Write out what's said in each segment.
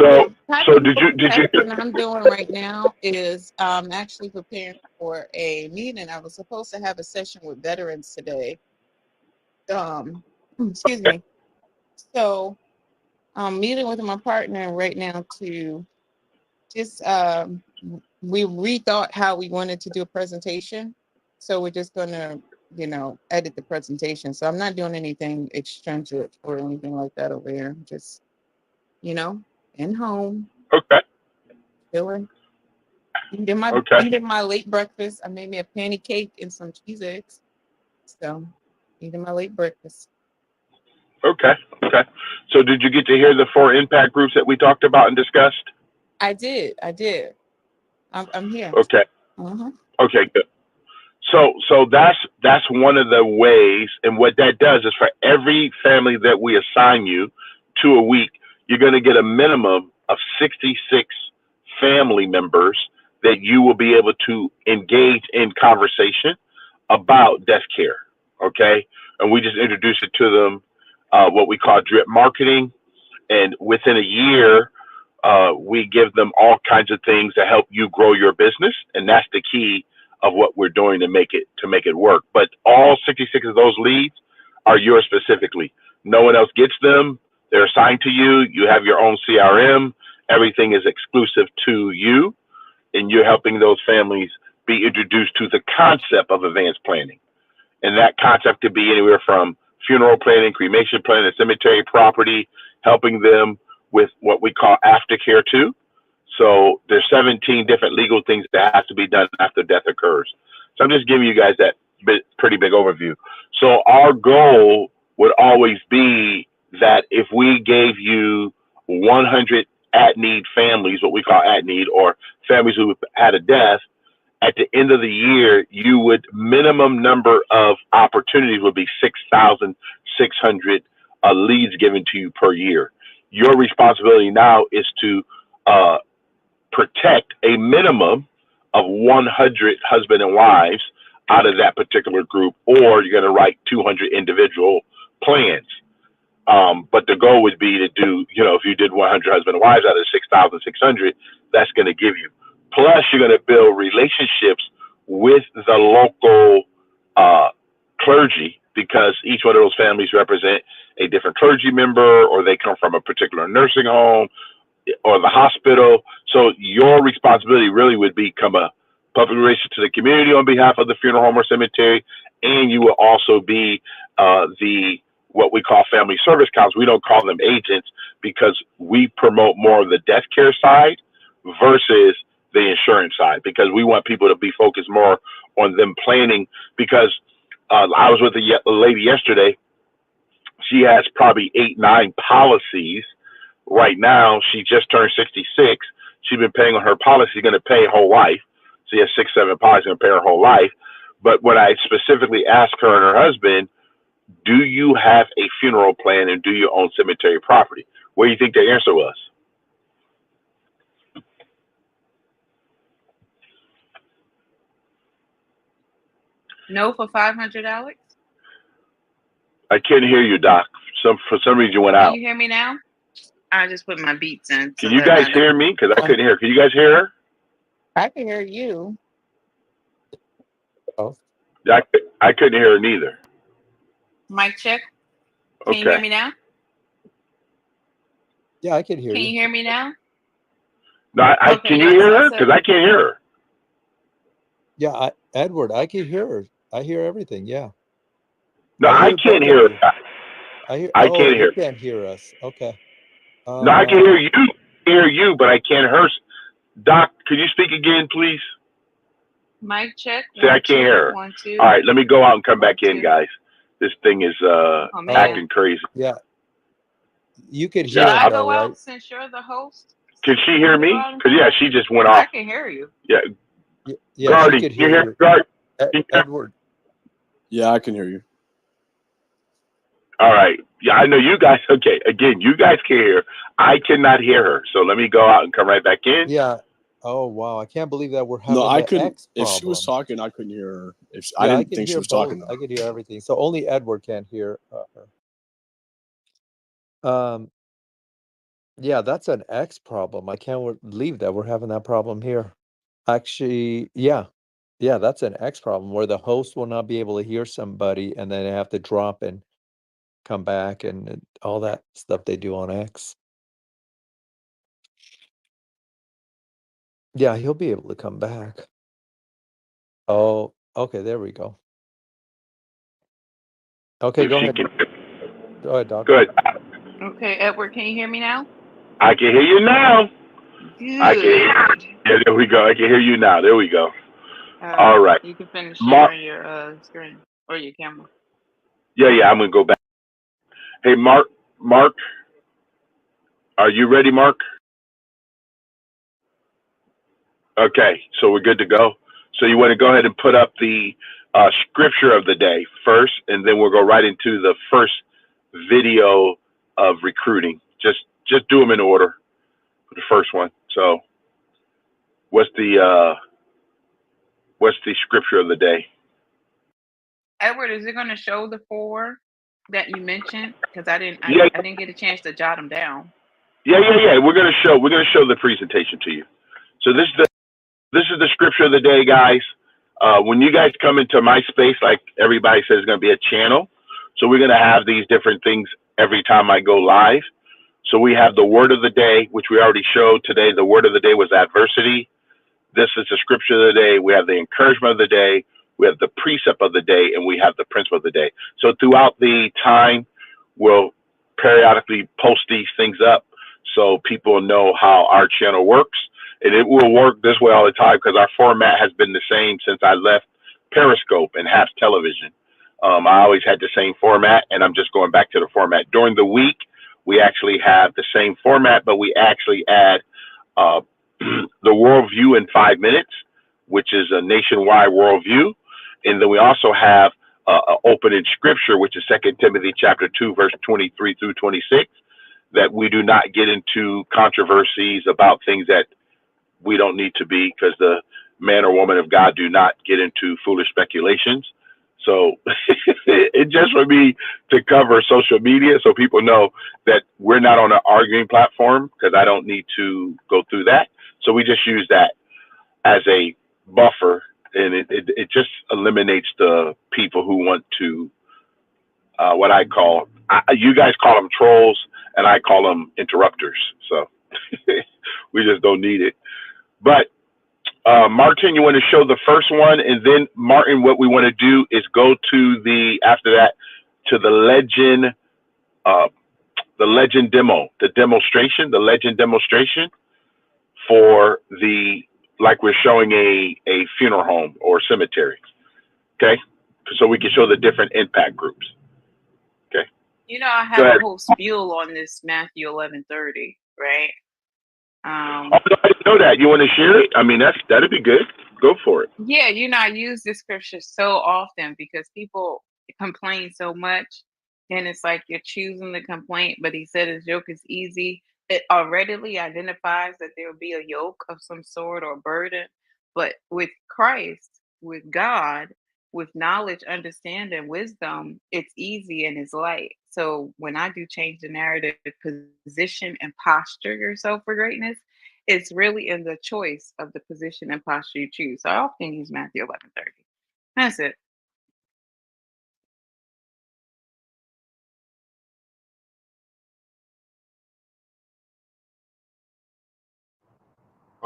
The So, type so of did you? multitasking I'm doing right now is actually preparing for a meeting. I was supposed to have a session with veterans today. Um, excuse me. So I'm meeting with my partner right now to just we rethought how we wanted to do a presentation. So we're just gonna, edit the presentation. So I'm not doing anything extrinsic or anything like that over here. Just, you know, in home, Okay, chilling, eating my okay, eating my late breakfast. I made me a panny cake and some cheese eggs. So eating my late breakfast. okay, okay. So did you get to hear the four impact groups that we talked about and discussed? I did. I did. I'm here. Okay, Uh-huh. okay, good. So that's one of the ways, and what that does is for every family that we assign you to a week, you're going to get a minimum of 66 family members that you will be able to engage in conversation about death care. Okay, and we just introduce it to them, what we call drip marketing, and within a year, we give them all kinds of things to help you grow your business, and that's the key of what we're doing to make it work. But all 66 of those leads are yours specifically. No one else gets them. They're assigned to you. You have your own CRM. Everything is exclusive to you, and you're helping those families be introduced to the concept of advanced planning. And that concept could be anywhere from funeral planning, cremation planning, cemetery property, helping them with what we call aftercare too. So there's 17 different legal things that have to be done after death occurs. So I'm just giving you guys that pretty big overview. So our goal would always be that if we gave you 100 at need families, what we call at need, or families who had a death, at the end of the year, you would minimum number of opportunities would be 6,600 leads given to you per year. Your responsibility now is to uh, protect a minimum of 100 husband and wives out of that particular group, or you're going to write 200 individual plans. But the goal would be to do, if you did 100 husband and wives out of 6,600, that's going to give you. Plus, you're going to build relationships with the local uh, clergy, because each one of those families represent a different clergy member, or they come from a particular nursing home or the hospital. So your responsibility really would become a public relation to the community on behalf of the funeral home or cemetery, and you will also be the what we call family service counselors. We don't call them agents because we promote more of the death care side versus the insurance side, because we want people to be focused more on them planning. Because I was with a lady yesterday. She has probably 8, 9 policies right now. She just turned 66. She's been paying on her policy, going to pay her whole life. She has 6, 7 policies, going to pay her whole life. But when I specifically asked her and her husband, do you have a funeral plan and do you own cemetery property? What do you think their answer was? No for 500, Alex. I can't hear you, Doc. For some reason you went Can out. you hear me now? I just put my beats in Can so you that guys I don't. hear me? Because I couldn't hear. Can you guys hear her? I can hear you. Oh, I, I couldn't hear her neither. Mic check. Can you hear Okay. me now? yeah, I can hear Can you you. hear me now? No, Okay, can you yeah. hear So I her? said, Because I can't hear her. Yeah, Edward, I can hear her. I hear everything. Yeah, No, I I hear can't both of hear you. her. I hear. I Oh, can't you hear. can't hear us. Okay. No, I can Uh, hear you. Hear you, but I can't hear her. Doc, could you speak again, please? mic check. Say I 1, can't 2, hear her. 1, 2, All right, let me go out and come 1, back in, 2. guys. This thing is Oh man. oh, acting crazy. yeah, you could Should hear Yeah, us I though, go right? out since you're the host? can she hear Let me go me? out and Because come yeah, back. she just went I off. can hear you. Yeah, Yeah, she Gardy, could can you hear hear you. Gardy? Can you hear? Edward. Yeah, I can hear you. All right. Yeah, I know you guys. Okay, again, you guys can hear. I cannot hear her. So let me go out and come right back in. Yeah. Oh wow, I can't believe that we're No, having I the couldn't. X If she was problem. talking, I couldn't hear her. I Yeah, I didn't could think she hear was talking both. though. I could hear everything. So only Edward can't hear her. Um, Yeah, that's an X problem. I can't believe that we're having that problem here. Actually, yeah. Yeah, that's an X problem where the host will not be able to hear somebody and then they have to drop and come back and all that stuff they do on X. Yeah, he'll be able to come back. Oh, okay, there we go. Okay, If go she ahead. can. Go ahead, Doc. Good. Okay, Edward, can you hear me now? I can hear you now. I can hear. Good. Yeah, there we go. I can hear you now. There we go. All All right, right. you can finish Mark. sharing your screen or your camera. Yeah. I'm gonna go back. Hey, Mark. Mark, are you ready, Mark? Okay, so we're good to go. So you want to go ahead and put up the scripture of the day first, and then we'll go right into the first video of recruiting. Just do them in order for the first one. So what's the scripture of the day? Edward, is it going to show the 4 that you mentioned? Because I Yeah, didn't get a chance to jot them down. yeah. We're gonna show the presentation to you. So this is the scripture of the day, guys. When you guys come into my space, like everybody says, it's going to be a channel. So we're going to have these different things every time I go live. So we have the word of the day, which we already showed today. The word of the day was adversity. This is the scripture of the day. We have the encouragement of the day. We have the precept of the day, and we have the principle of the day. So throughout the time, we'll periodically post these things up so people know how our channel works. And it will work this way all the time because our format has been the same since I left Periscope and Half Television. I always had the same format, and I'm just going back to the format. During the week, we actually have the same format, but we actually add uh, the worldview in 5 minutes, which is a nationwide worldview. And then we also have open in scripture, which is 2 Timothy chapter 2, verse 23 through 26, that we do not get into controversies about things that we don't need to be, because the man or woman of God do not get into foolish speculations. So it just for me to cover social media so people know that we're not on an arguing platform, because I don't need to go through that. So we just use that as a buffer, and it just eliminates the people who want to, what you guys call them trolls, and I call them interrupters. So we just don't need it. But Martin, you want to show the first one, and then Martin, what we want to do is go to after that to uh, the legend demonstration, the legend demonstration for like we're showing a funeral home or cemetery. Okay, so we can show the different impact groups. Okay, I go have a ahead. whole spiel on this Matthew 11:30, right? Oh, no, I didn't know that. You want to share it? I mean, that'd be good. Go for it. Yeah, I use this scripture so often because people complain so much, and it's like you're choosing the complaint. But he said his yoke is easy. It already identifies that there will be a yoke of some sort or burden. But with Christ, with God, with knowledge, understanding, wisdom, it's easy and it's light. So when I do change the narrative, position and posture yourself for greatness, it's really in the choice of the position and posture you choose. So I often use Matthew 11:30. That's it.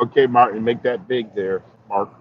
Okay, Martin, make that big there. Mark.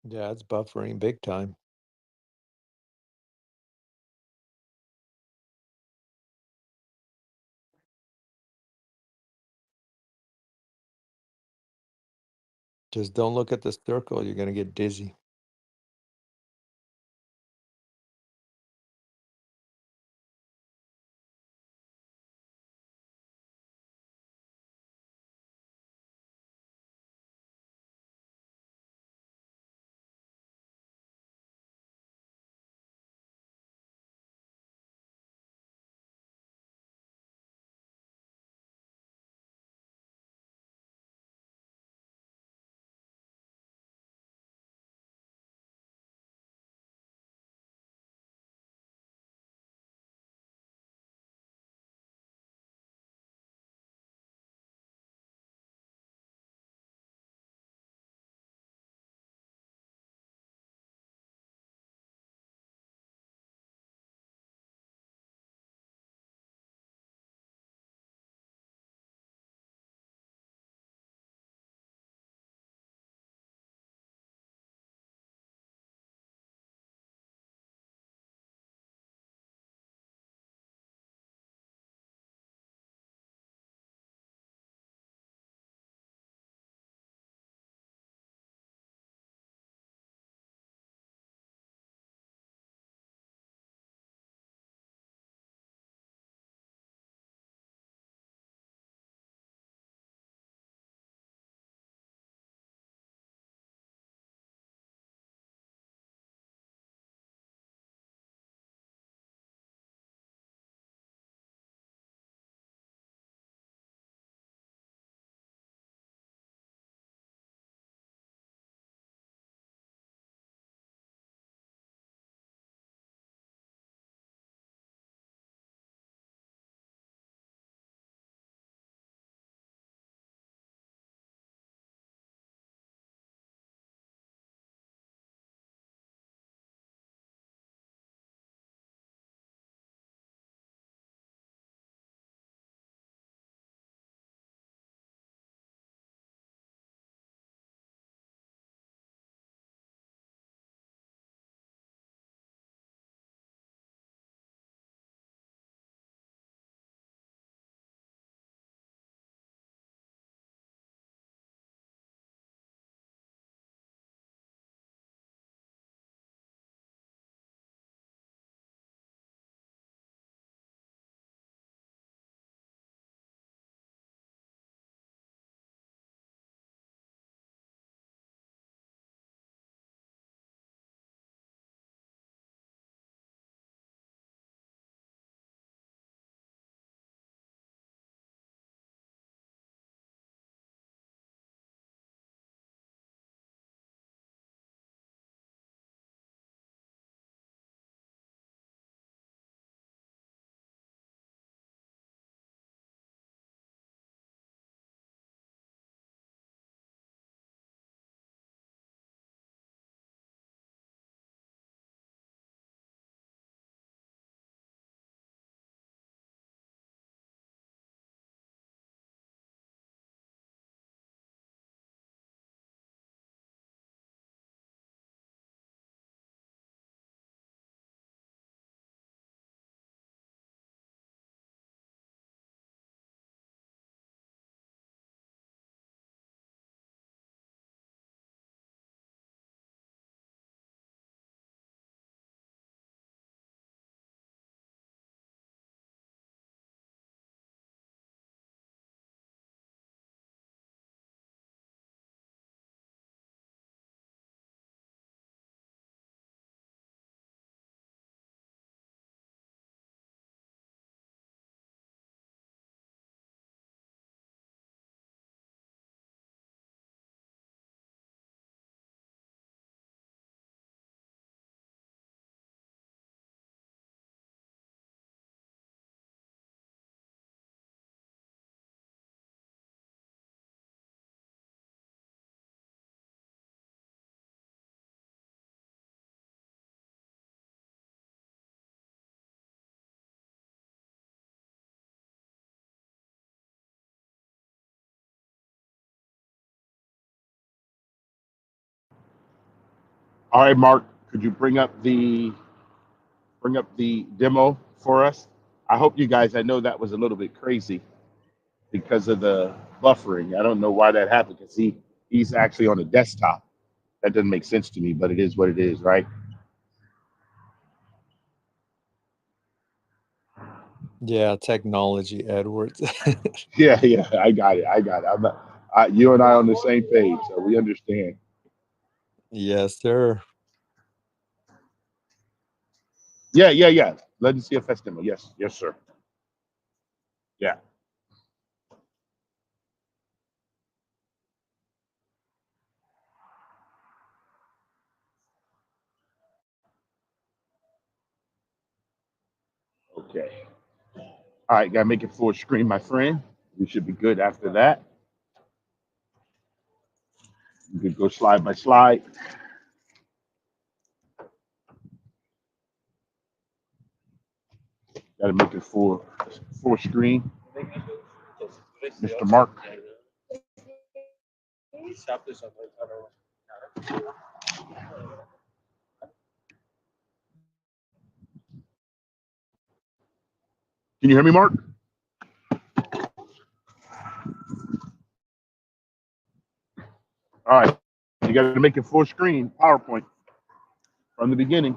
Yeah, it's buffering big time. Just don't look at the circle. You're gonna get dizzy. All right, Mark, could you bring up the demo for us? I hope you guys. I know that was a little bit crazy because of the buffering. I don't know why that happened because he's actually on a desktop. That doesn't make sense to me, but it is what it is, right? Yeah, technology, Edward. Yeah, yeah, I got it. I got it. You and I on the same page, so we understand. Yes, sir. Yeah, yeah, yeah. Let me see a fest demo. Yes, yes, sir. Yeah. Okay. All right, gotta make it full screen, my friend. We should be good after that. You could go slide by slide. Gotta make it full screen. Mr. Mark. Can you hear me, Mark? All right. You gotta make it full screen, PowerPoint from the beginning.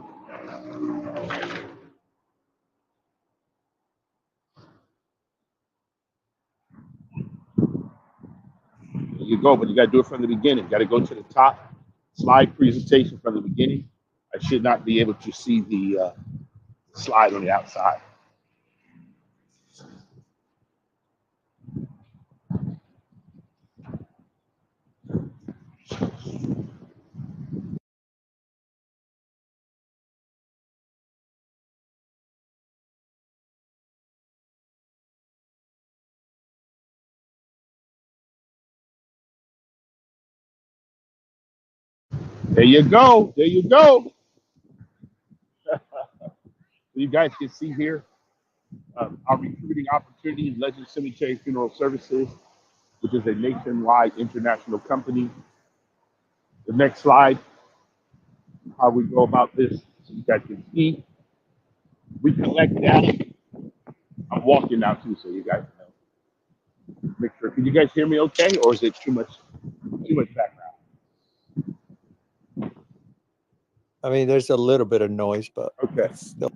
There you go, but you gotta do it from the beginning. You gotta go to the top, slide presentation from the beginning. I should not be able to see the slide on the outside. There you go. There you go. You guys can see here our recruiting opportunities, Legend Cemetery Funeral Services, which is a nationwide international company. The next slide, how we go about this, so you guys can see. We collect data. I'm walking now too, so you guys know. Make sure. Can you guys hear me okay, or is it too much background? I mean, there's a little bit of noise, but Okay. it's still.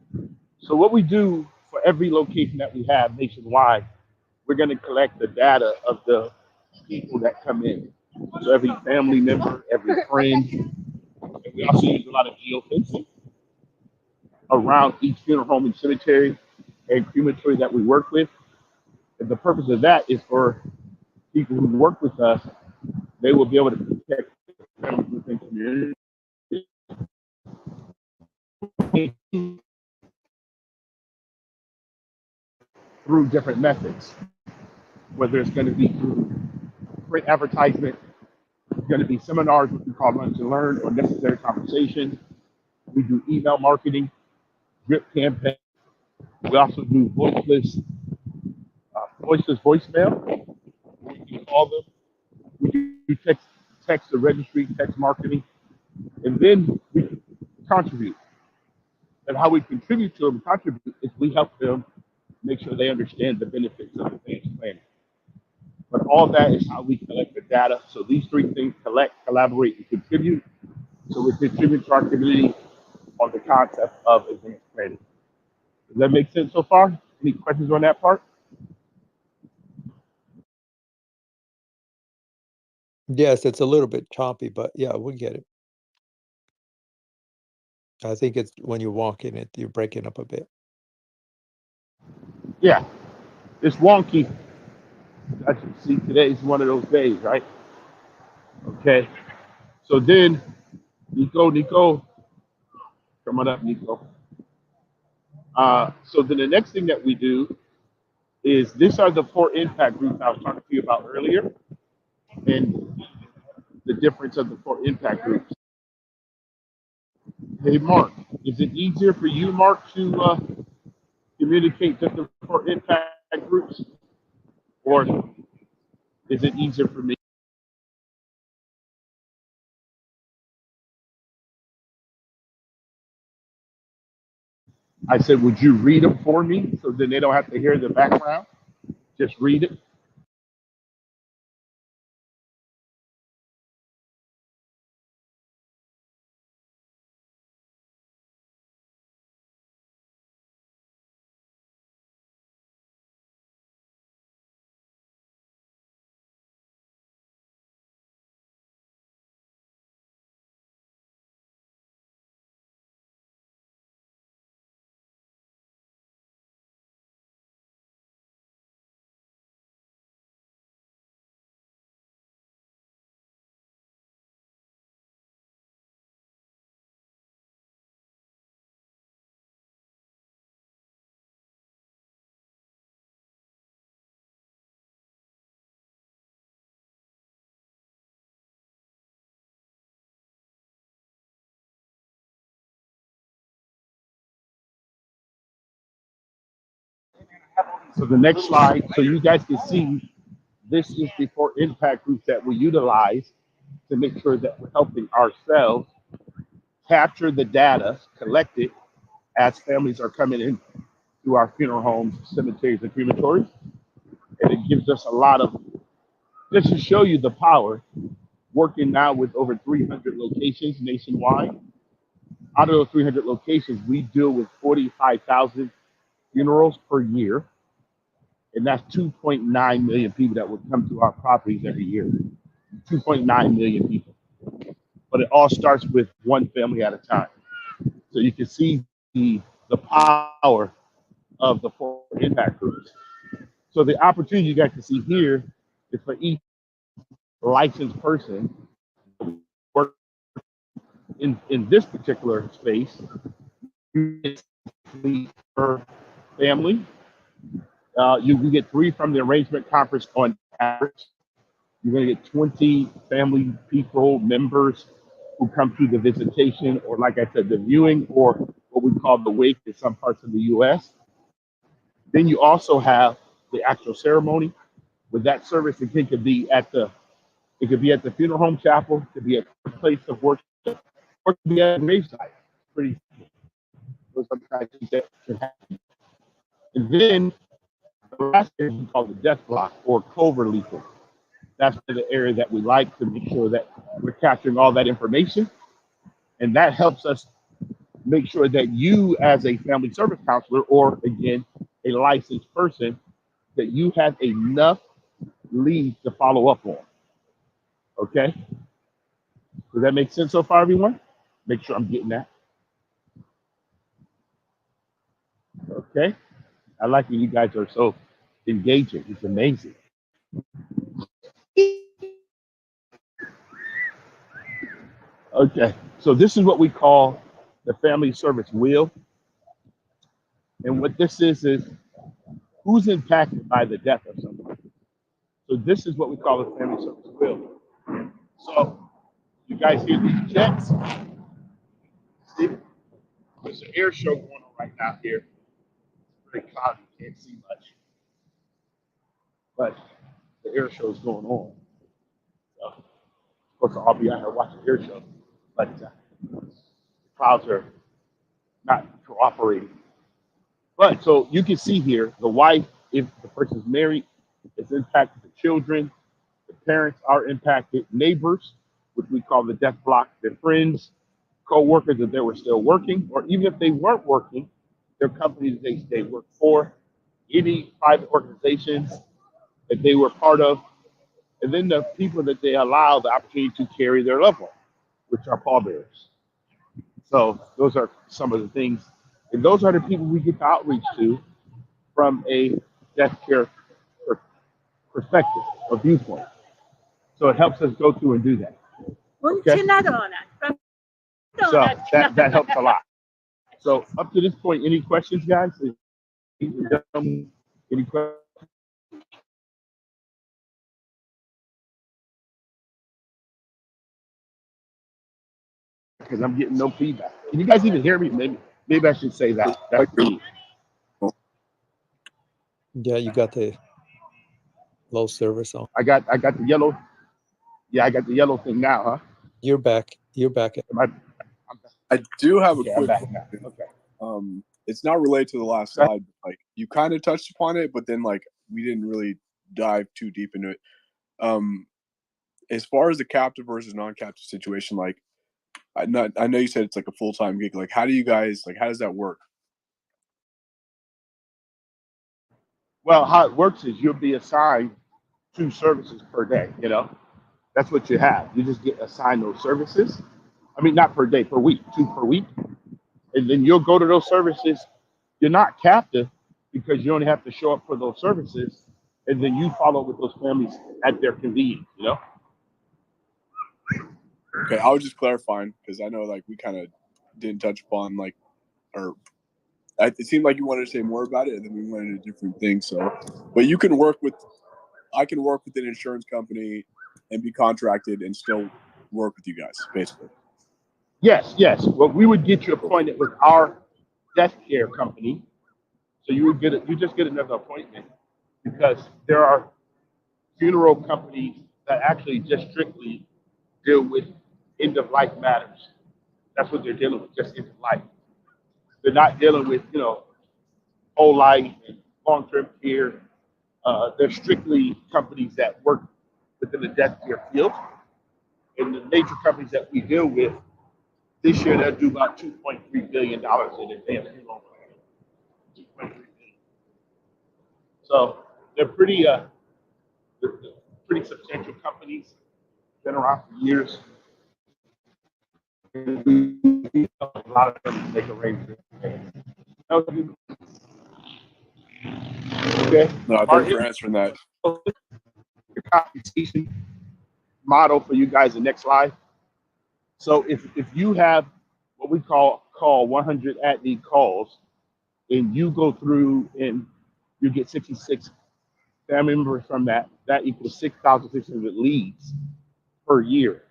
So what we do for every location that we have nationwide, we're going to collect the data of the people that come in. So every family member, every friend, and we also use a lot of geofencing around each funeral home and cemetery and crematory that we work with. And the purpose of that is for people who work with us, they will be able to protect families within communities through different methods, whether it's going to be through print advertisement, it's going to be seminars, which we call Lunch and Learn, or necessary conversation. We do email marketing, drip campaign. We also do voiceless voicemail. We can call them. We do text the registry, text marketing, and then we contribute. And how we contribute to them and contribute is we help them make sure they understand the benefits of advanced planning. But all that is how we collect the data. So these three things: collect, collaborate, and contribute. So we contribute to our community on the concept of advanced planning. Does that make sense so far? Any questions on that part? Yes, it's a little bit choppy, but yeah, we get it. I think it's when you walk in it, you're breaking up a bit. Yeah, it's wonky. I should see today's one of those days, right? Okay. So then, Nico, come on up, Nico. So then the next thing that we do is these are the four impact groups I was talking to you about earlier, and the difference of the four impact groups. Hey, Mark, is it easier for you, Mark, to communicate just the four impact groups, or is it easier for me? I said, would you read them for me so then they don't have to hear the background? Just read it. So the next slide, so you guys can see, this is the 4 impact groups that we utilize to make sure that we're helping ourselves capture the data, collect it as families are coming in to our funeral homes, cemeteries, and crematories. And it gives us a lot of, just to show you the power, working now with over 300 locations nationwide. Out of those 300 locations, we deal with 45,000 funerals per year. And that's 2.9 million people that would come to our properties every year. 2.9 million people. But it all starts with one family at a time. So you can see the power of the 4 impact groups. So the opportunity you guys can see here is for each licensed person work in this particular space, you get 3 per family. You get 3 from the arrangement conference on average. You're going to get 20 family people, members who come through the visitation, or like I said, the viewing, or what we call the wake in some parts of the U.S. Then you also have the actual ceremony. With that service, it could be at the funeral home chapel, it could be at the place of worship, or it could be at a gravesite. Pretty simple. Sometimes that can happen. And then the last thing we call the death block or cover lethal. That's the area that we like to make sure that we're capturing all that information. And that helps us make sure that you, as a family service counselor, or again, a licensed person, that you have enough leads to follow up on. Okay? Does that make sense so far, everyone? Make sure I'm getting that. Okay? I like when you guys are so engaging. It's amazing. Okay, so this is what we call the family service wheel. And what this is who's impacted by the death of someone. So this is what we call the family service wheel. So you guys hear these jets? See? There's an air show going on right now here. It's very cloudy, can't see much. But the air show is going on. So, of course, I'll be out here watching the air show. But the clouds are not cooperating. But so you can see here, the wife, if the person's married, is impacted. The children, the parents are impacted. Neighbors, which we call the death block, their friends, co-workers if they were still working, or even if they weren't working, their companies they work for, any private organizations that they were part of, and then the people that they allow the opportunity to carry their loved one, which are pallbearers. So those are some of the things, and those are the people we get to outreach to from a death care perspective or viewpoint. So it helps us go through and do that. Okay? So that helps a lot. So up to this point, any questions, guys? Any questions? Because I'm getting no feedback. Can you guys even hear me? Maybe I should say that. That's me. Yeah, you got the low service on. I got the yellow. Yeah, I got the yellow thing now, huh? You're back. You're back. Am I I do have a I'm quick back now. question. Okay. it's not related to the last slide. But like you kind of touched upon it, but then like we didn't really dive too deep into it. As far as the captive versus non-captive situation, like I know you said it's like a full-time gig. Like, how do you guys like? How does that work? Well, how it works is you'll be assigned 2 services per day. That's what you have. You just get assigned those services. I mean, not per day, per week, 2 per week. And then you'll go to those services. You're not captive because you only have to show up for those services. And then you follow with those families at their convenience. Okay, I was just clarifying because I know like we kind of didn't touch upon like, or it seemed like you wanted to say more about it, and then we went into different things. So, but you can work with, I can work with an insurance company and be contracted and still work with you guys, basically. Yes, yes. Well, we would get you appointed with our death care company. So you just get another appointment because there are funeral companies that actually just strictly deal with end of life matters. That's what they're dealing with, just end of life. They're not dealing with, whole life and long-term care. They're strictly companies that work within the death care field. And the major companies that we deal with, this year they'll do about $2.3 billion in advance funeral planning. $2.3 billion. So they're they're pretty substantial companies, been around for years. A lot of them make arrangements. Okay. No, thanks for answering that. The compensation model for you guys the next slide. So if you have what we call 100 at-need calls, and you go through and you get 66 family members from that equals 6,600 leads per year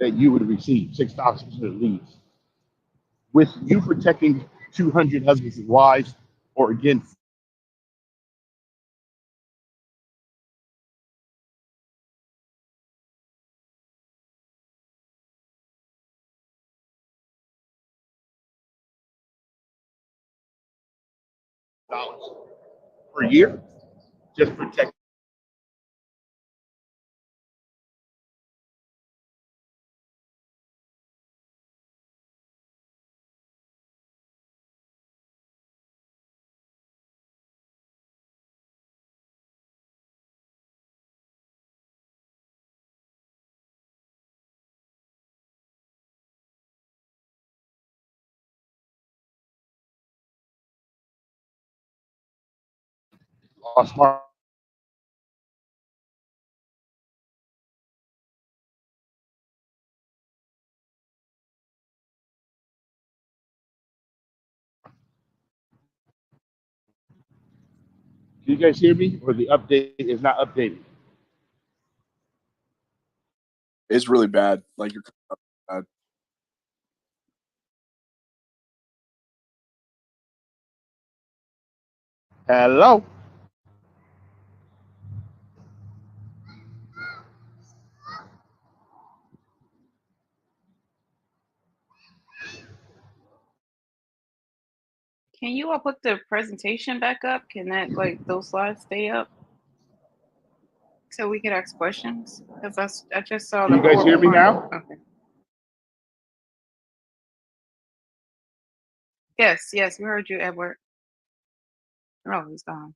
that you would receive, 6,600 leads. With you protecting 200 husbands and wives, or again, dollars per year, just protect. Smart. Can you guys hear me, or the update is not updated? It's really bad. Like you're bad. Hello. Can you all put the presentation back up? Can that those slides stay up so we can ask questions? Because I just saw Can the you guys hear me now? Okay. Yes, we heard you, Edward. Oh, he's gone.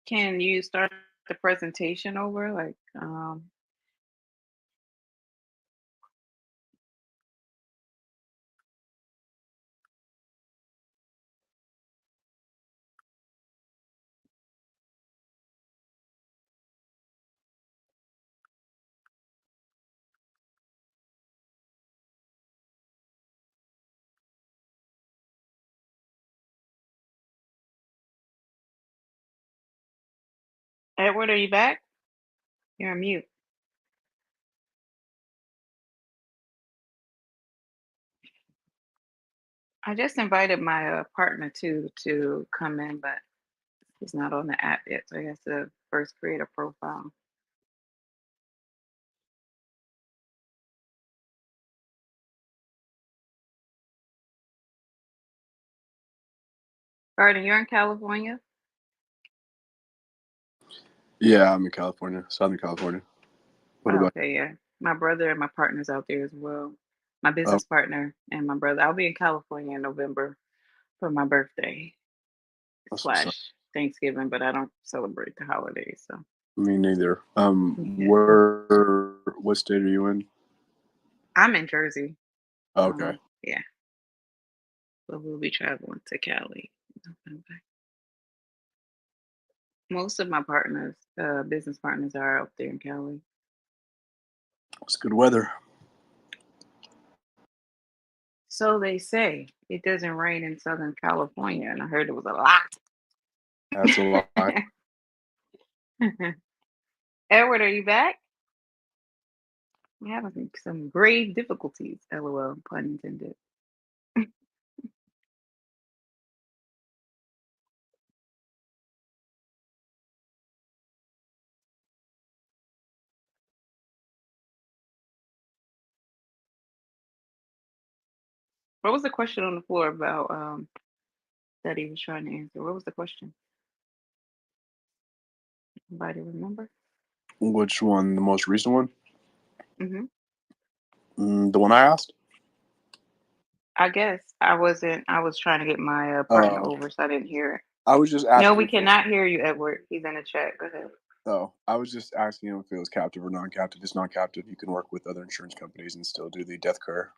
Can you start the presentation over? Edward, are you back? You're on mute. I just invited my partner to come in, but he's not on the app yet, so he has to first create a profile. Garden, you're in California? Yeah, I'm in California, Southern California. What Oh, about? okay, yeah. My brother and my partner's out there as well. My Oh, business partner and my brother. I'll be in California in November for my birthday that's what's up. slash Thanksgiving, but I don't celebrate the holidays, so Me neither. yeah. What state are you in? I'm in Jersey. Oh, okay. Yeah. But we'll be traveling to Cali in November. Most of my partners, business partners, are out there in Cali. It's good weather. So they say. It doesn't rain in Southern California, and I heard it was a lot. That's a lot. Edward, are you back? We're having some grave difficulties. LOL, pun intended. What was the question on the floor about that he was trying to answer? What was the question? Anybody remember? Which one? The most recent one? Hmm. The one I asked? I guess I wasn't. I was trying to get my partner over, so I didn't hear it. I was just No, asking. we cannot hear you, Edward. He's in the chat. Go ahead. Oh, I was just asking him if it was captive or non-captive. It's non-captive. You can work with other insurance companies and still do the death care,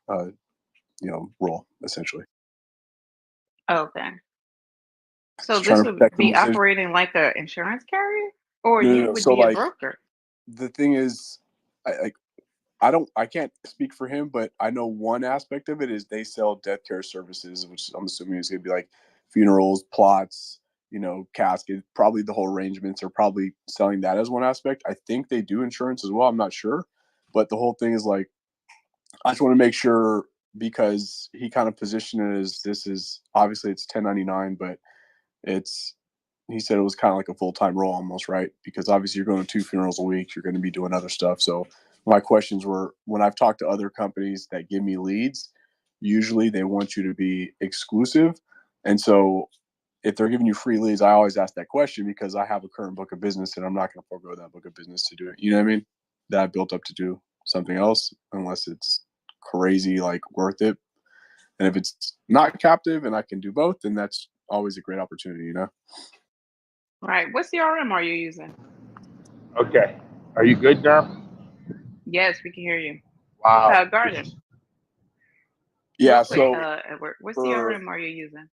role essentially. Okay. So Just trying this to would protect them. be operating like an insurance carrier, or No, no, you no. would So be a like broker. the thing is, I can't speak for him, but I know one aspect of it is they sell death care services, which I'm assuming is going to be like funerals, plots, casket, probably the whole arrangements are probably selling that as one aspect. I think they do insurance as well. I'm not sure, but the whole thing is like, I just want to make sure because he kind of positioned it as this is obviously it's 1099, but it's he said it was kind of like a full-time role almost, right? Because obviously you're going to 2 funerals a week, you're going to be doing other stuff. So my questions were when I've talked to other companies that give me leads, usually they want you to be exclusive. And so if they're giving you free leads, I always ask that question because I have a current book of business and I'm not going to forego that book of business to do it. You know what I mean? That I built up to do something else unless it's crazy, like worth it. And if it's not captive and I can do both, then that's always a great opportunity. Right. What CRM are you using? Okay. Are you good now? Yes, we can hear you. Wow. Garden. Yeah. Real quick, So Edward, what for CRM are you using?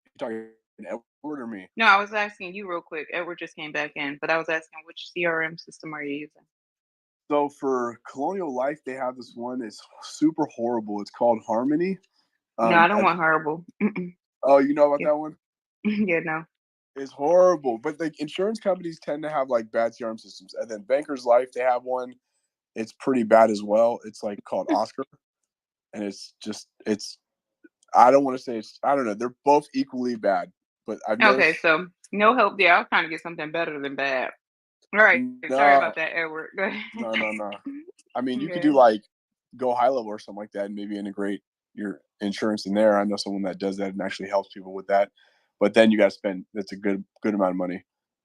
you talking Edward or me? No, I was asking you real quick. Edward just came back in, but I was asking which CRM system are you using? So for Colonial Life, they have this one that's super horrible. It's called Harmony. No, I don't want horrible. Oh, you know about Yeah. that one? Yeah, no. It's horrible. But the insurance companies tend to have like bad CRM systems. And then Bankers Life, they have one. It's pretty bad as well. It's like called Oscar. And it's I don't want to say I don't know. They're both equally bad. But I've Okay, noticed so no help there. I was trying to get something better than bad. All right. Sorry no, about that, Edward. Go ahead. no. I mean, you could Okay. do like go high level or something like that and maybe integrate your insurance in there. I know someone that does that and actually helps people with that. But then you got to spend that's a good amount of money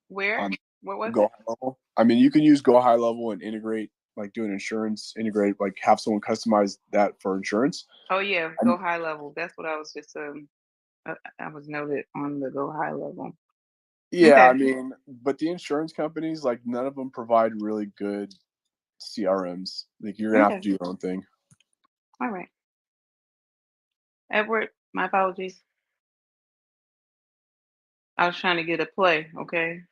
Where? on What was go it? high level. I mean, you can use go high level and integrate like doing insurance, integrate like have someone customize that for insurance. Oh yeah, And go high level. That's what I was just I was noted on the go high level. yeah, Okay. I mean, but the insurance companies like none of them provide really good CRMs. Like you're gonna have to Okay. do your own thing. All right. Edward, my apologies. I was trying to get a play, okay?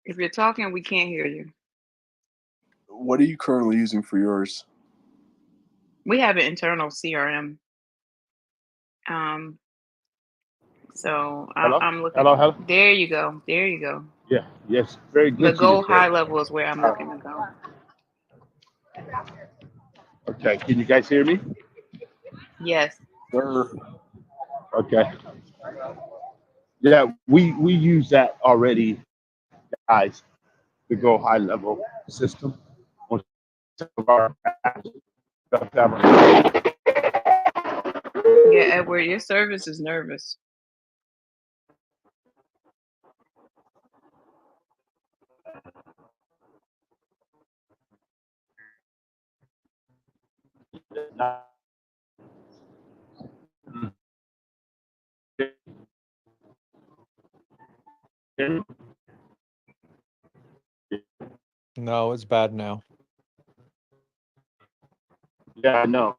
If you're talking, we can't hear you. What are you currently using for yours? We have an internal CRM. So Hello? I'm looking. Hello? There you go. There you go. Yeah. Yes. Very The good to you go today. high level is where I'm looking to go. Okay. Can you guys hear me? Yes. Sir, Okay. Yeah, we use that already, guys. The Go High Level system on some of our apps. Yeah, Edward, your service is nervous. No, it's bad now. Yeah, I know.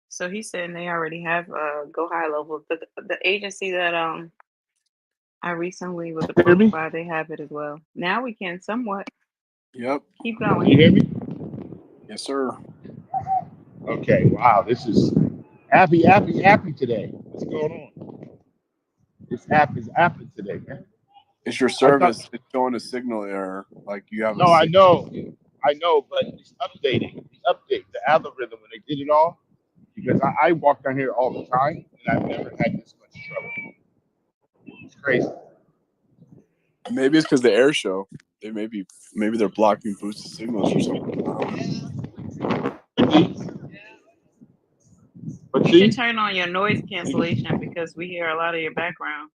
So he's saying they already have Go High Level. The agency that I recently was Can you hear approached me? by, they have it as well. Now we can somewhat Yep. keep Can going. you hear me? Yes, sir. Okay. Wow. This is happy today. What's going on? This app is apping today, man. It's your I thought. service. It's showing a signal error. Like you have a No, I signal. know, but it's updating. The update, the algorithm when they did it all. Because I walk down here all the time, and I've never had this much trouble. It's crazy. Maybe it's because the air show. They maybe they're blocking boosted signals or something. I don't know. But You should see, turn on your noise cancellation because we hear a lot of your background.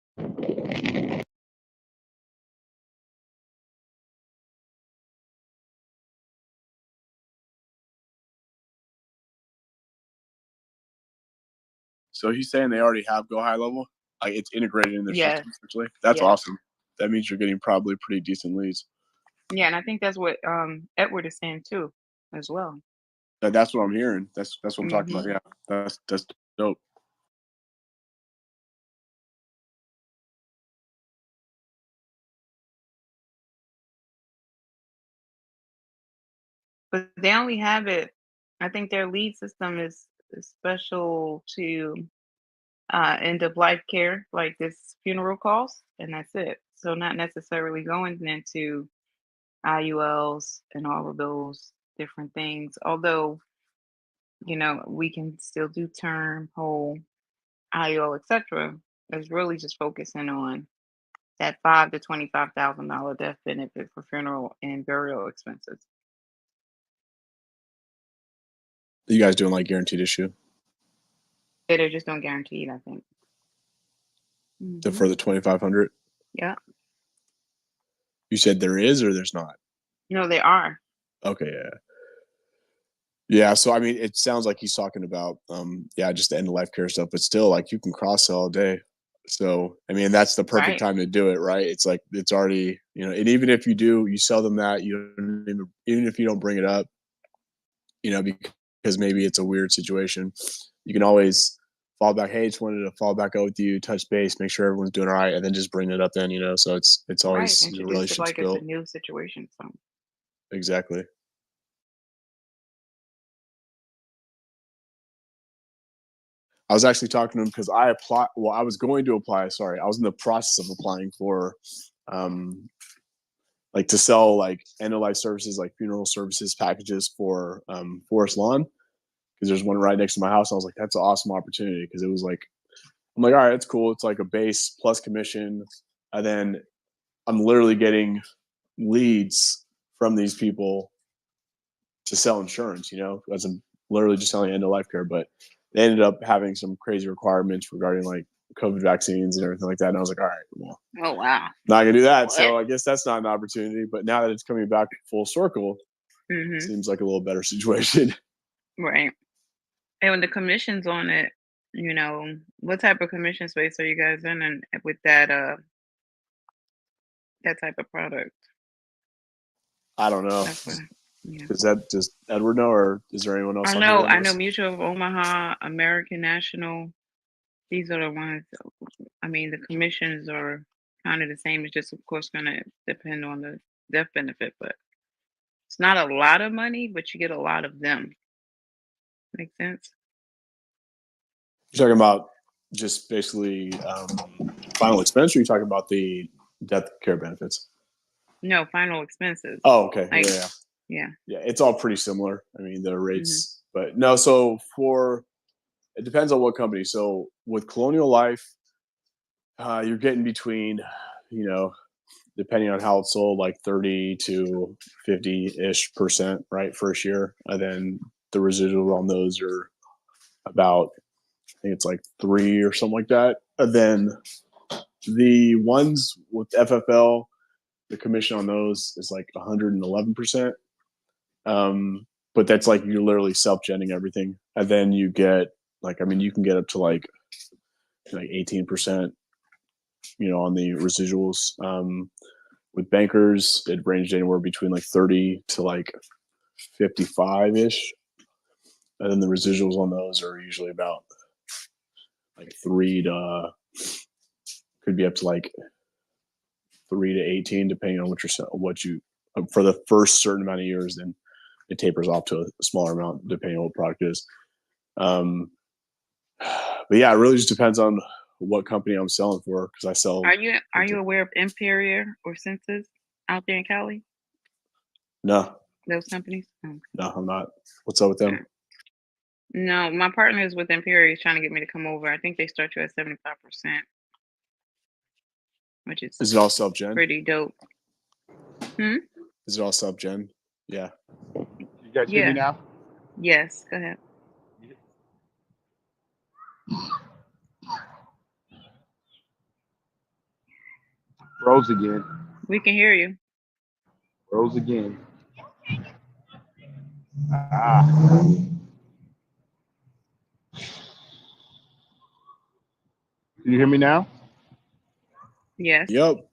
So he's saying they already have Go High Level. Like it's integrated in their Yes, system essentially. That's yes. awesome. That means you're getting probably pretty decent leads. Yeah, and I think that's what Edward is saying too, as well. That's what I'm hearing. That's what I'm talking Mm-hmm. about. Yeah, that's dope. But they only have it. I think their lead system is special to end of life care, like this funeral costs, and that's it. So not necessarily going into IULs and all of those different things. Although, we can still do term, whole, IUL, etc. It's really just focusing on that $5,000 to $25,000 death benefit for funeral and burial expenses. You guys doing like guaranteed issue They're just don't guarantee it, I think. for the 2,500? Yeah. You said there is or there's not? No, they are. Okay, yeah. So I mean, it sounds like he's talking about just the end of life care stuff, but still, like you can cross sell all day. So I mean, that's the perfect Right. time to do it, right? It's like it's already, and even if you do, you sell them that, even if you don't bring it up, because maybe it's a weird situation, you can always fall back. Hey, just wanted to fall back out with you, touch base, make sure everyone's doing all right, and then just bring it up. Then so it's Right. always Introduce it relationships like it's a built. new situation. So Exactly. I was actually talking to him because I applied. Well, I was going to apply. Sorry, I was in the process of applying for, like to sell like end of life services, like funeral services packages for Forest Lawn, because there's one right next to my house. I was like, that's an awesome opportunity because it was like, I'm like, all right, it's cool. It's like a base plus commission, and then I'm literally getting leads from these people to sell insurance, as I'm literally just selling end of life care, but they ended up having some crazy requirements regarding like COVID vaccines and everything like that. And I was like, all right, well, Oh wow. not gonna do that. What? So I guess that's not an opportunity. But now that it's coming back full circle, Mm-hmm. seems like a little better situation. Right. And when the commissions on it, what type of commission space are you guys in and with that type of product? I don't know. That's what, yeah. Is that just Edward know, or is there anyone else? I know Mutual of Omaha, American National. These are the ones. I mean, the commissions are kind of the same. It's just, of course, going to depend on the death benefit, but it's not a lot of money, but you get a lot of them. Make sense? You're talking about just basically final expense, or are you talking about the death care benefits? No, final expenses. Oh, okay. Like, yeah. It's all pretty similar. I mean, the rates, but no. So it depends on what company. So with Colonial Life, you're getting between, depending on how it's sold, like 30 to 50-ish%, right, first year, and then the residual on those are about, I think it's like 3 or something like that. And then the ones with FFL, the commission on those is like 111%. But that's like you're literally self-genning everything, and then you get you can get up to like 18%, on the residuals. With Bankers, it ranged anywhere between like 30 to like 55-ish, and then the residuals on those are usually about like 3 to could be up to like 3 to 18, depending on what you for the first certain amount of years. Then it tapers off to a smaller amount depending on what product it is. But yeah, it really just depends on what company I'm selling for, because I sell. Are you aware of Imperior or Census out there in Cali? No. Those companies? No, I'm not. What's up with them? No, my partner is with Imperior. He's trying to get me to come over. I think they start you at 75%, which is it all self-gen? Pretty dope. Is it all self-gen? Yeah. You guys hear me now? Yes, go ahead. Froze again. We can hear you. Froze again. Can you hear me now? Yes. Yep.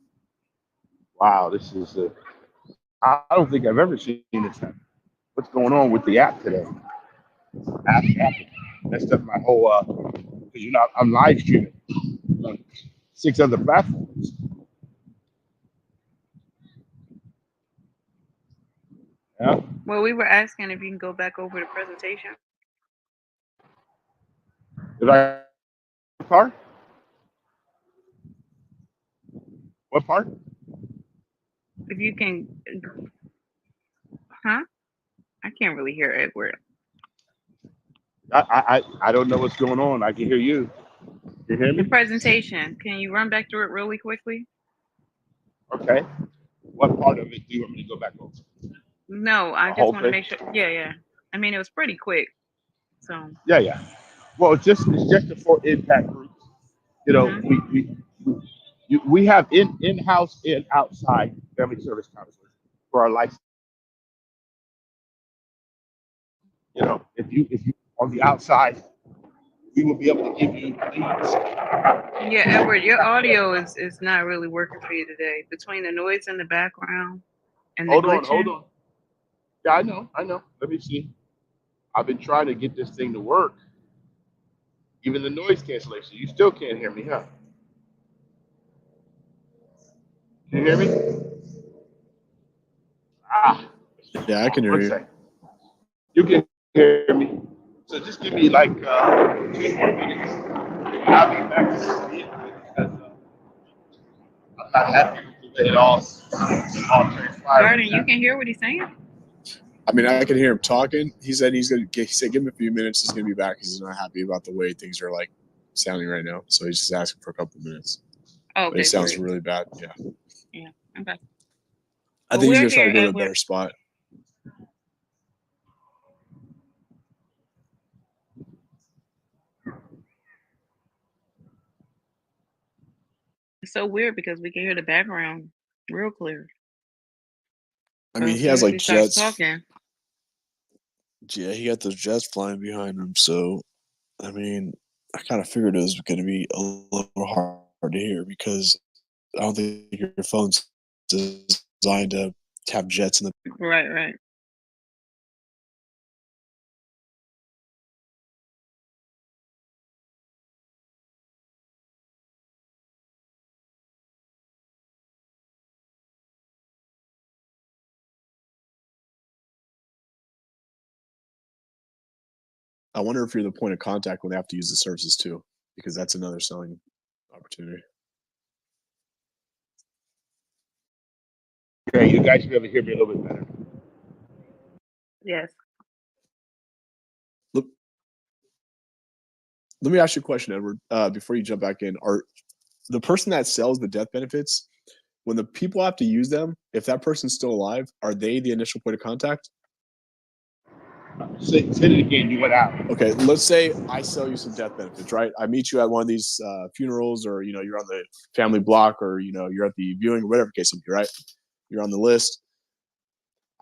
Wow, this is I don't think I've ever seen this happen. What's going on with the app today? App messed up my whole because I'm live streaming on 6 other platforms. Yeah. Well, we were asking if you can go back over the presentation. Did I part? What part? If you can, I can't really hear Edward. I don't know what's going on. I can hear you. You hear me? The presentation. Can you run back through it really quickly? Okay. What part of it do you want me to go back over? No, I just want to make sure. Yeah. I mean, it was pretty quick. So. Yeah. Well, it's just for impact groups. We have in-house and outside family service counselors for our life. If you on the outside, we will be able to give you leads. Yeah, Edward, your audio is not really working for you today. Between the noise in the background and the glitching. Hold on. Yeah, I know. Let me see. I've been trying to get this thing to work. Even the noise cancellation. You still can't hear me, huh? Can you hear me? Yeah, I can hear you. You can hear me. So just give me like 2 more minutes. I'll be back to see it because I'm not happy with the way it all transpired. Garden, you can hear what he's saying? I mean, I can hear him talking. He said give him a few minutes. He's gonna be back because he's not happy about the way things are like sounding right now. So he's just asking for a couple of minutes. Oh, okay. But it sounds really bad. Yeah. Yeah. Okay. I think he's gonna try to go to a better spot. It's so weird because we can hear the background real clear. I But mean, as he soon has as like he starts jets. talking, Yeah, he got those jets flying behind him. So, I mean, I kind of figured it was going to be a little hard to hear because I don't think your phone's designed to have jets in the. right. I wonder if you're the point of contact when they have to use the services too, because that's another selling opportunity. Okay, you guys should be able to hear me a little bit better. Yes. Let me ask you a question, Edward, before you jump back in. Are the person that sells the death benefits, when the people have to use them, if that person's still alive, are they the initial point of contact? Say it again. You went out. Okay, let's say I sell you some death benefits, right? I meet you at one of these funerals, or you're on the family block, or you're at the viewing, whatever case may be, right? You're on the list.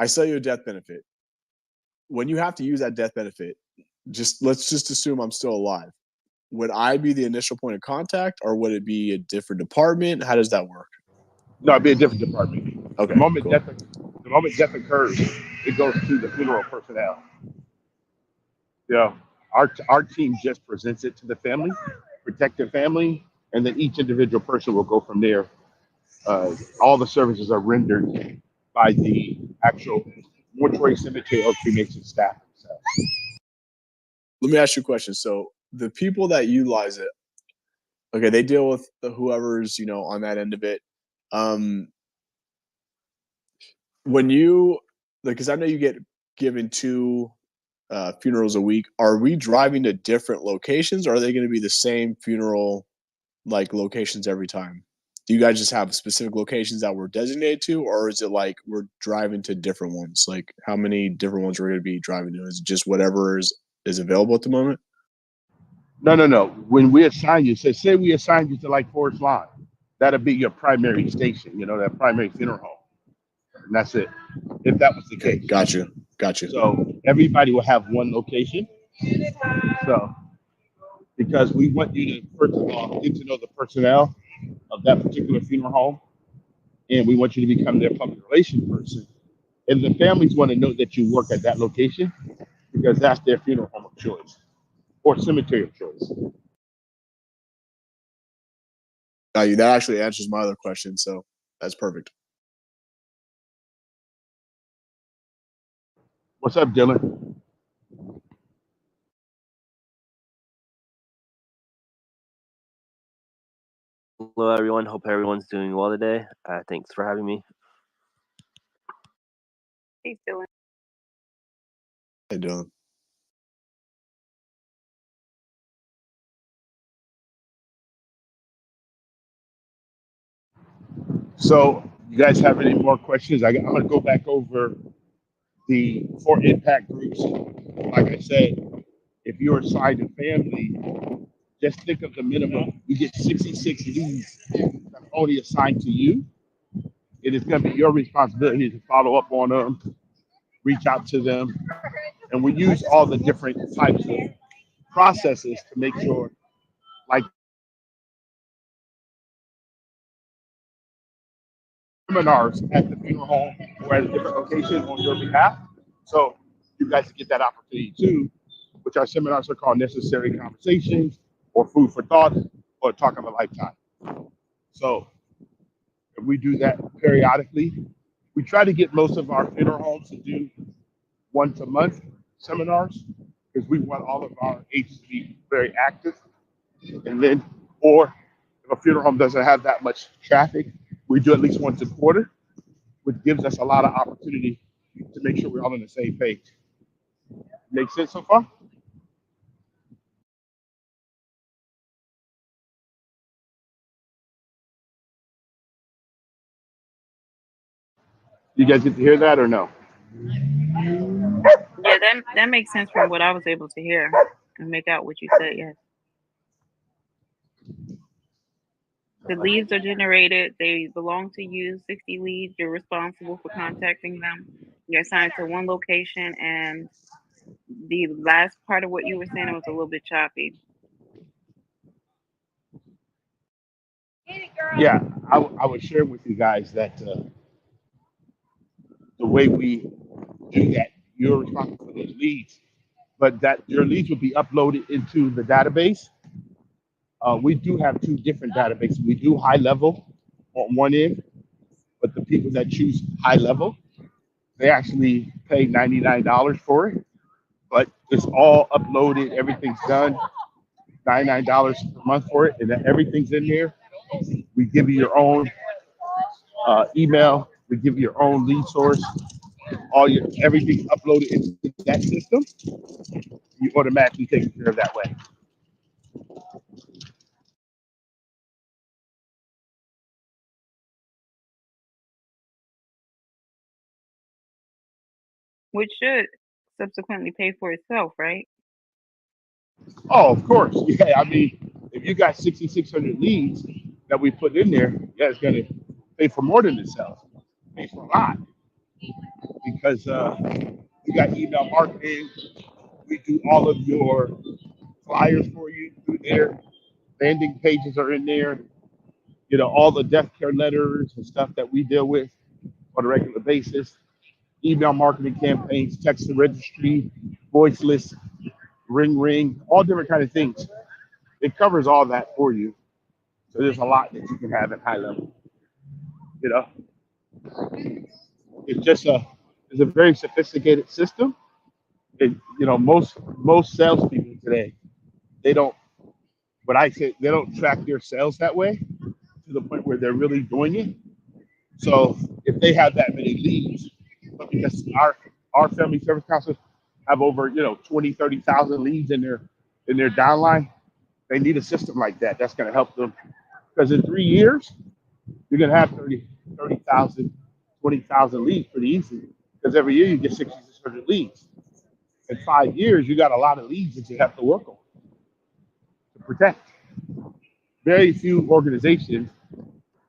I sell you a death benefit. When you have to use that death benefit, let's just assume I'm still alive. Would I be the initial point of contact, or would it be a different department? How does that work? No, it'd be a different department. Okay, The moment cool. death occurs, it goes to the funeral personnel. Yeah, our team just presents it to the family, protect the family, and then each individual person will go from there. All the services are rendered by the actual mortuary cemetery or cremation staff themselves. Let me ask you a question. So the people that utilize it, okay, they deal with whoever's on that end of it. When you, because I know you get given 2 funerals a week, are we driving to different locations, or are they going to be the same funeral locations every time? Do you guys just have specific locations that we're designated to, or is it like we're driving to different ones? Like, how many different ones we're going to be driving to? Is it just whatever is available at the moment? No. When we assign you, say we assign you to like Forest Lawn, that'll be your primary station, that primary funeral home. And that's it. If that was the Okay, case. got you. So everybody will have one location. So because we want you to, first of all, get to know the personnel of that particular funeral home, and we want you to become their public relations person. And the families want to know that you work at that location because that's their funeral home of choice or cemetery of choice. Got you. That actually answers my other question, so that's perfect. What's up, Dylan? Hello, everyone. Hope everyone's doing well today. Thanks for having me. He's doing. How you doing? So, you guys have any more questions? I'm going to go back over the 4 impact groups. Like I said, if you're assigned a family, just think of the minimum. You get 66 leads that's only assigned to you. It is going to be your responsibility to follow up on them, reach out to them, and we use all the different types of processes to make sure, like seminars at the funeral home or at a different location on your behalf. So you guys get that opportunity too, which our seminars are called Necessary Conversations or Food for Thought or Talk of a Lifetime. So we do that periodically. We try to get most of our funeral homes to do once a month seminars because we want all of our agents to be very active. And then, or if a funeral home doesn't have that much traffic, we do at least once a quarter, which gives us a lot of opportunity to make sure we're all on the same page. Make sense so far? You guys get to hear that or no? Yeah, that makes sense from what I was able to hear and make out what you said. Yes. The leads are generated. They belong to you. 60 leads. You're responsible for contacting them. You're assigned to one location. And the last part of what you were saying was a little bit choppy. Yeah, I was sharing with you guys that the way we do that, you're responsible for those leads, but that your leads will be uploaded into the database. We do have two different databases. We do high level on one end, but the people that choose high level, they actually pay $99 for it, but it's all uploaded, everything's done, $99 per month for it, and then everything's in there. We give you your own email, we give you your own lead source, all your everything's uploaded into that system. You automatically take care of that way. Which should subsequently pay for itself, right? Oh, of course. Yeah, I mean, if you got 6,600 leads that we put in there, yeah, it's going to pay for more than itself. Pay for a lot because we got email marketing. We do all of your flyers for you through there. Landing pages are in there. You know, all the death care letters and stuff that we deal with on a regular basis. Email marketing campaigns, text to registry, voice lists, ring, all different kind of things. It covers all that for you. So there's a lot that you can have at high level. You know, it's just it's a very sophisticated system. You know, most salespeople today, they don't. What I say, they don't track their sales that way to the point where they're really doing it. So if they have that many leads, but because our family service counselors have over 20, 30,000 leads in their downline, they need a system like that. That's going to help them because in 3 years you're going to have 30,000, 20,000 leads pretty easily because every year you get 6,600 leads. In 5 years, you got a lot of leads that you have to work on to protect. Very few organizations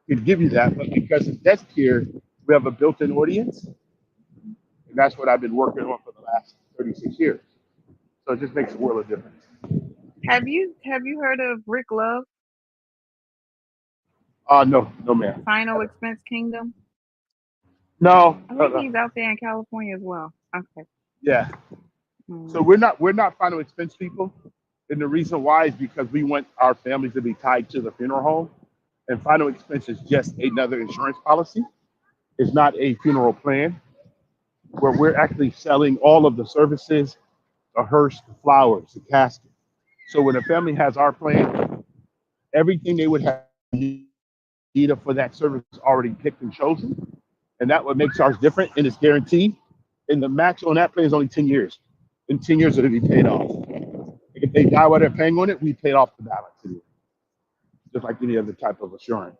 can give you that, but because it's desk here, we have a built-in audience, and that's what I've been working on for the last 36 years. So it just makes a world of difference. Have you heard of Rick Love, No, ma'am. Final Expense Kingdom? No, I think he's out there in California as well. Okay. Yeah. So we're not final expense people, and the reason why is because we want our families to be tied to the funeral home, and final expense is just another insurance policy. It's not a funeral plan where we're actually selling all of the services, the hearse, the flowers, the casket. So when a family has our plan, everything they would have needed for that service is already picked and chosen, and that what makes ours different, and it's guaranteed. And the max on that plan is only 10 years. In 10 years, it'll be paid off. If they die while they're paying on it, we paid off the balance, just like any other type of assurance.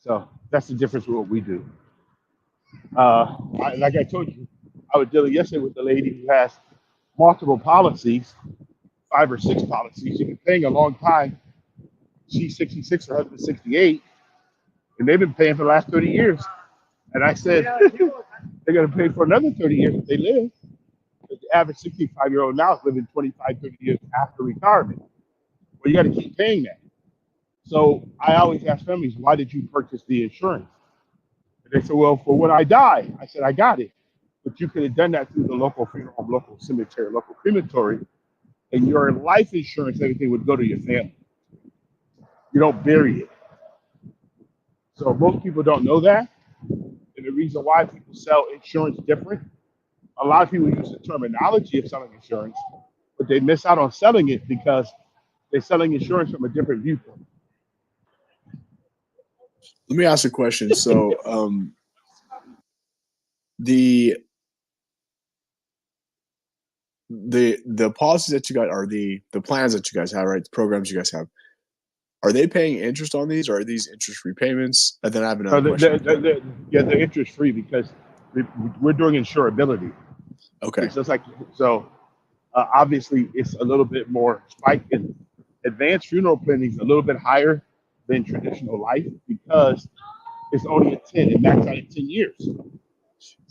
So that's the difference with what we do. Like I told you, I was dealing yesterday with the lady who has multiple policies, 5 or 6 policies. She's been paying a long time. She's 66, her husband's 68, and they've been paying for the last 30 years. And I said, they're going to pay for another 30 years if they live. But the average 65-year-old now is living 25, 30 years after retirement. Well, you got to keep paying that. So I always ask families, why did you purchase the insurance? And they said, well, for when I die. I said, I got it. But you could have done that through the local funeral home, local cemetery, local crematory, and your life insurance, everything would go to your family. You don't bury it. So most people don't know that. And the reason why people sell insurance different, a lot of people use the terminology of selling insurance, but they miss out on selling it because they're selling insurance from a different viewpoint. Let me ask a question. So the policies that you got are the plans that you guys have, right? The programs you guys have. Are they paying interest on these, or are these interest repayments? And then I have another question. They're interest free because we're doing insurability. Okay. It's just like obviously it's a little bit more spike in advanced funeral planning is a little bit higher than traditional life because it's only a 10 and max out at 10 years.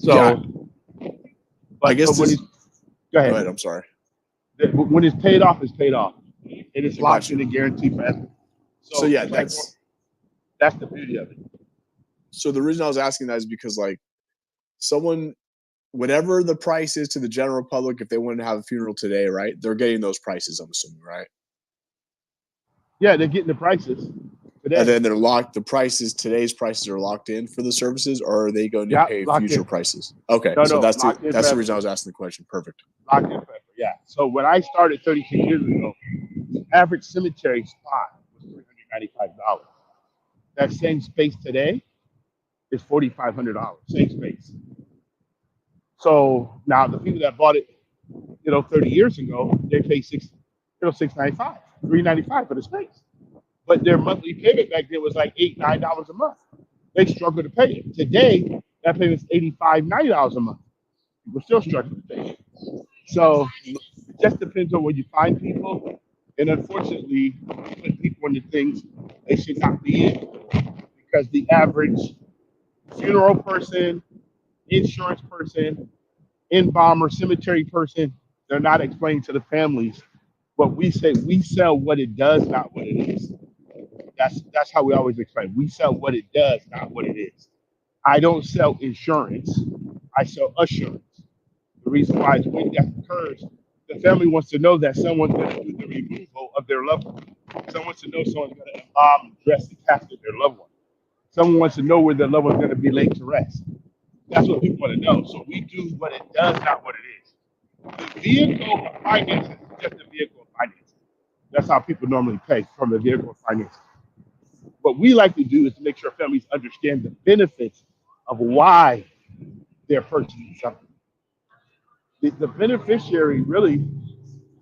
Yeah, So, I guess but when this. it's go Go ahead. ahead. I'm sorry. When it's paid off, it's paid off. It is I got locked in you. and guaranteed forever. So So yeah, it's like that's the beauty of it. so the reason I was asking that is because like someone, whatever the price is to the general public, if they wanted to have a funeral today, right? They're getting those prices. I'm assuming, right? Yeah, they're getting the prices And today. then they're locked. The prices, today's prices, are locked in for the services, or are they going to Yeah, pay locked future in. prices? Okay, so No, locked in that's the forever. reason I was asking the question. Perfect. Locked in forever. Yeah. So when I started 36 years ago, the average cemetery spot was $395. That same space today is $4,500. Same space. So now the people that bought it, 30 years ago, they pay $695, $395 for the space. But their monthly payment back then was like $8, $9 a month. They struggle to pay it. Today, that payment is $85, $90 a month. People still struggle to pay it. So it just depends on where you find people. And unfortunately, we put people into things they should not be in because the average funeral person, insurance person, embalmer, cemetery person, they're not explaining to the families what we say. We sell what it does, not what it is. That's how we always explain. We sell what it does, not what it is. I don't sell insurance. I sell assurance. The reason why is when death occurs, the family wants to know that someone's going to do the removal of their loved one. Someone wants to know someone's going to embalm and dress the casket of their loved one. Someone wants to know where their loved one's going to be laid to rest. That's what people want to know. So we do what it does, not what it is. The vehicle of finances is just a vehicle of finances. That's how people normally pay from the vehicle of finances. What we like to do is to make sure families understand the benefits of why they're purchasing something. The beneficiary really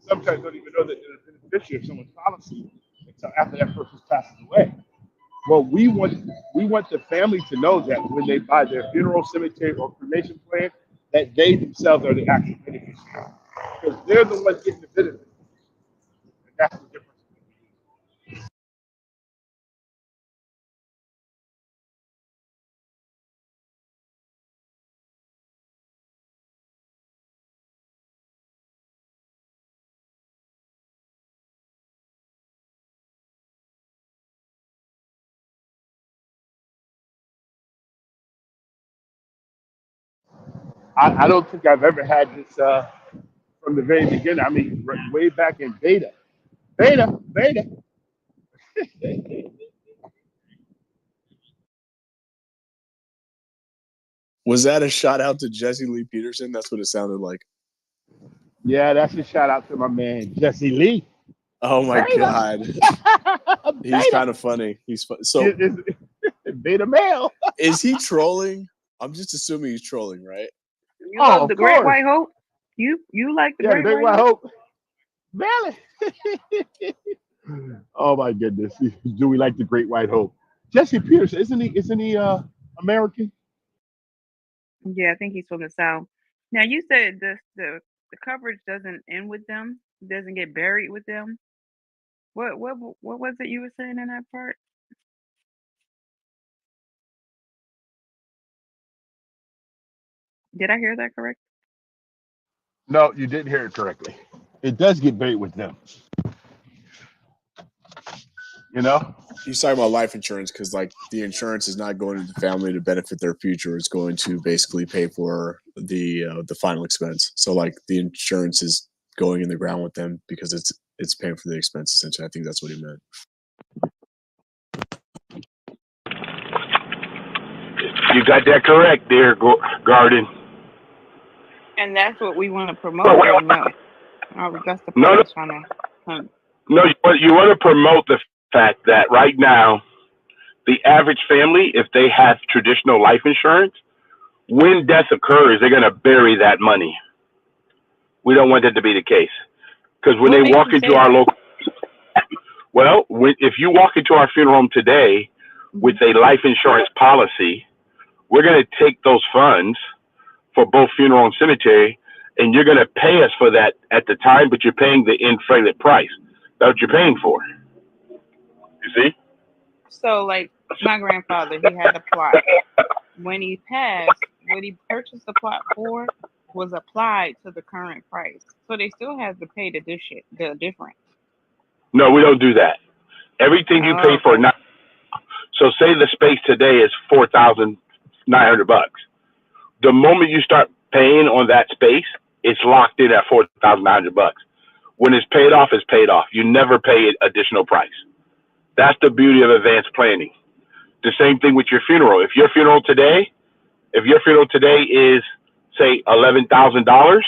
sometimes don't even know that they're the beneficiary of someone's policy until after that person passes away. Well, we want the family to know that when they buy their funeral, cemetery, or cremation plan, that they themselves are the actual beneficiary because they're the ones getting the benefit, and that's the difference. I don't think I've ever had this from the very beginning. I mean, way back in beta. Was that a shout out to Jesse Lee Peterson? That's what it sounded like. Yeah, that's a shout out to my man Jesse Lee. Oh my Beta, god, he's beta, kind of funny. So beta male. is he trolling? I'm just assuming he's trolling, right? You Oh, love of the Great course. White Hope? You like the Yeah, the Great Great White White Hope? Hope. Really? Oh my goodness. Do we like the Great White Hope? Jesse Peterson, isn't he American? Yeah, I think he's from the South. Now you said the coverage doesn't end with them, it doesn't get buried with them. What was it you were saying in that part? Did I hear that correct? No, you didn't hear it correctly. It does get buried with them. You know? He's talking about life insurance because like the insurance is not going to the family to benefit their future. It's going to basically pay for the final expense. So like the insurance is going in the ground with them because it's paying for the expense. Essentially, I think that's what he meant. You got that correct there, Garden. And that's what we want to No, promote right now. That's the part no, I no, was trying to. no. You want to promote the fact that right now, the average family, if they have traditional life insurance, when death occurs, they're going to bury that money. We don't want that to be the case because when What they makes walk you into say our that? local, if you walk into our funeral home today with Mhm. a life insurance policy, we're going to take those funds for both funeral and cemetery, and you're going to pay us for that at the time, but you're paying the inflated price. That's what you're paying for. You see? So, like my grandfather, he had a plot. When he passed, what he purchased the plot for was applied to the current price. So they still have to pay the difference. No, we don't do that. Everything you Oh, pay for okay. now. So say the space today is $4,900. The moment you start paying on that space, it's locked in at $4,900. When it's paid off, it's paid off. You never pay an additional price. That's the beauty of advanced planning. The same thing with your funeral. If your funeral today is say $11,000,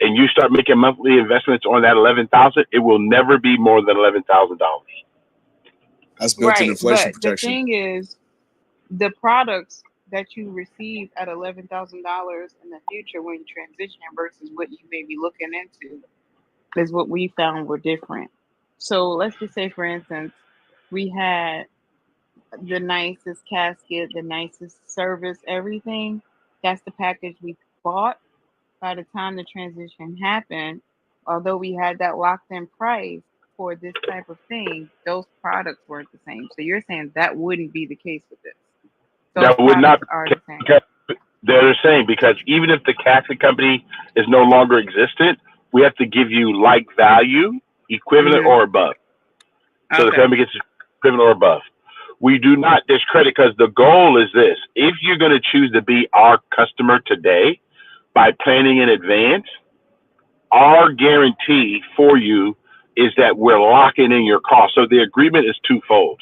and you start making monthly investments on that $11,000, it will never be more than $11,000. That's built-in Right. inflation But the protection. thing is, the products that you receive at $11,000 in the future when you transition versus what you may be looking into is what we found were different. So let's just say, for instance, we had the nicest casket, the nicest service, everything. That's the package we bought. By the time the transition happened, although we had that locked in price for this type of thing, those products weren't the same. So you're saying that wouldn't be the case with this. Those That would not products are be the same. they're the same, because even if the casket company is no longer existent, we have to give you like value, equivalent or above. So the Okay. company gets equivalent or above. We do not discredit, because the goal is this: if you're going to choose to be our customer today by planning in advance, our guarantee for you is that we're locking in your cost. So the agreement is twofold.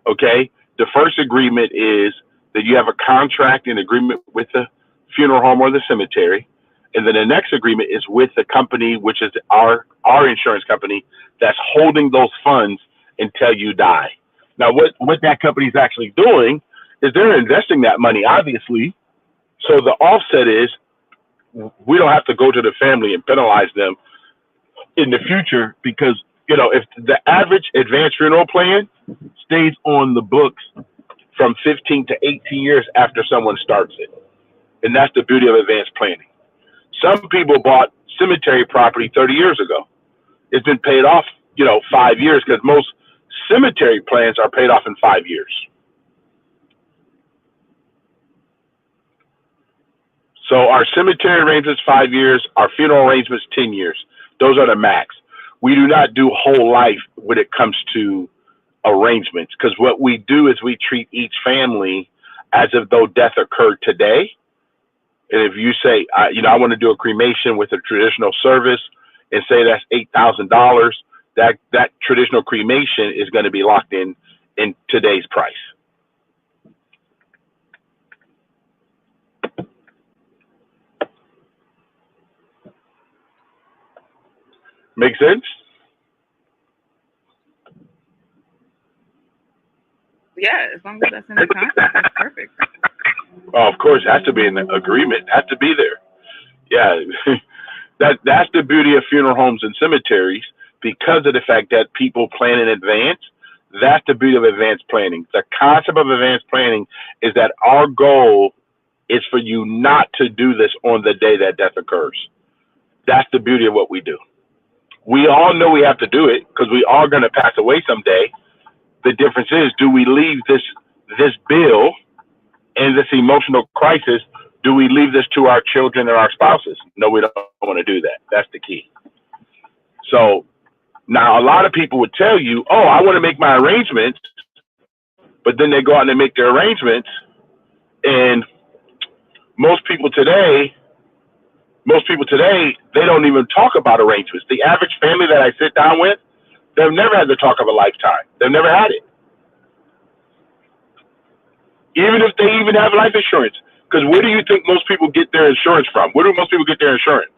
Okay. The first agreement is that you have a contract and agreement with the funeral home or the cemetery. And then the next agreement is with the company, which is our insurance company, that's holding those funds until you die. Now, what that company is actually doing is they're investing that money, obviously. So the offset is we don't have to go to the family and penalize them in the future, because, if the average advanced funeral plan stays on the books from 15 to 18 years after someone starts it. And that's the beauty of advanced planning. Some people bought cemetery property 30 years ago. It's been paid off, 5 years, because most cemetery plans are paid off in 5 years. So our cemetery arrangements 5 years, our funeral arrangements 10 years. Those are the max. We do not do whole life when it comes to arrangements, because what we do is we treat each family as if though death occurred today. And if you say, I want to do a cremation with a traditional service, and say that's $8,000, that traditional cremation is going to be locked in today's price. Make sense? Yeah, as long as that's in the contract, that's perfect. Oh, of course, it has to be in the agreement. It has to be there. Yeah, that's the beauty of funeral homes and cemeteries, because of the fact that people plan in advance. That's the beauty of advanced planning. The concept of advanced planning is that our goal is for you not to do this on the day that death occurs. That's the beauty of what we do. We all know we have to do it, because we are going to pass away someday. The difference is, do we leave this bill and this emotional crisis, do we leave this to our children and our spouses? No, we don't want to do that. That's the key. So now a lot of people would tell you, oh, I want to make my arrangements, but then they go out and they make their arrangements. And most people today, they don't even talk about arrangements. The average family that I sit down with, they've never had the talk of a lifetime. They've never had it. Even if they even have life insurance. Because where do you think most people get their insurance from? Where do most people get their insurance?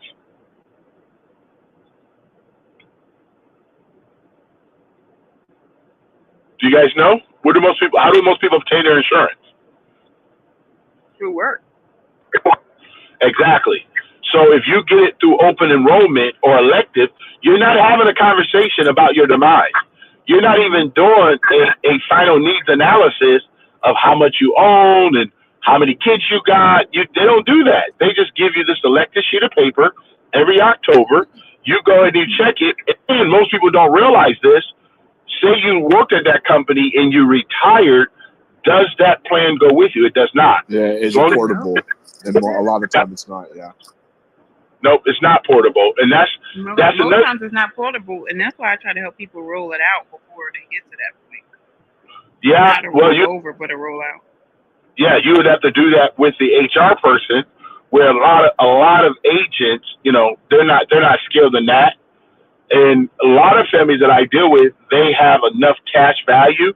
Do you guys know? How do most people obtain their insurance? Through work. Exactly. So if you get it through open enrollment or elective, you're not having a conversation about your demise. You're not even doing a final needs analysis of how much you own and how many kids you got. They don't do that. They just give you this elected sheet of paper every October. You go and you check it. And most people don't realize this. say you worked at that company and you retired, does that plan go with you? It does not. Yeah, it's So portable, and a lot of time it's not. Yeah. nope, it's not portable, and that's Most another. times it's not portable, and that's why I try to help people roll it out before they get to that point. Yeah, Not a well, roll over, but a roll out. yeah, you would have to do that with the HR person, where a lot of agents, they're not skilled in that, and a lot of families that I deal with, they have enough cash value,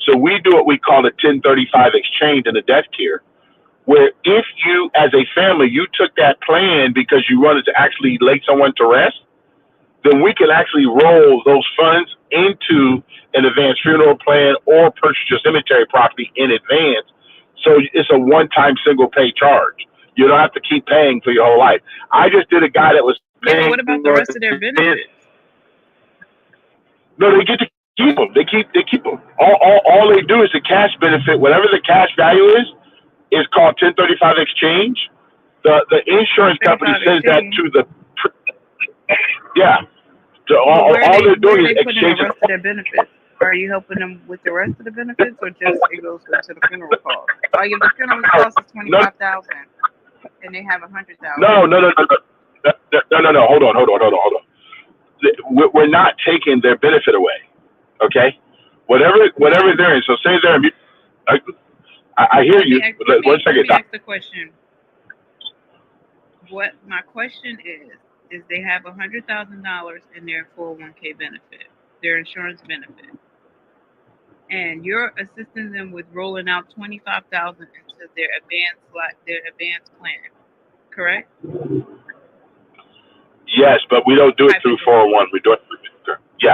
so we do what we call a 1035 exchange in the death care, where if you, as a family, you took that plan because you wanted to actually lay someone to rest, then we can actually roll those funds into an advanced funeral plan or purchase your cemetery property in advance. So it's a one-time single pay charge. You don't have to keep paying for your whole life. I just did a guy that was Yeah, paying. but what about the rest of their benefits? No, they get to keep them. They keep them. All they do is the cash benefit. Whatever the cash value is called 1035 exchange. The insurance company sends that to the yeah. So But all they're doing is they putting the exchanging. rest of their benefits? Are you helping them with the rest of the benefits, or just it goes into the funeral cost? Like if the funeral cost is $25,000 and they have $100,000. No. Hold on. We're not taking their benefit away. Okay, whatever they're in. So say they're. I hear you. Let One second. me ask the question. What my question is they have $100,000 in their 401k benefit, their insurance benefit, and you're assisting them with rolling out $25,000 into their advanced plan, correct? Yes, but we don't do it through 401. We do it through. Yeah,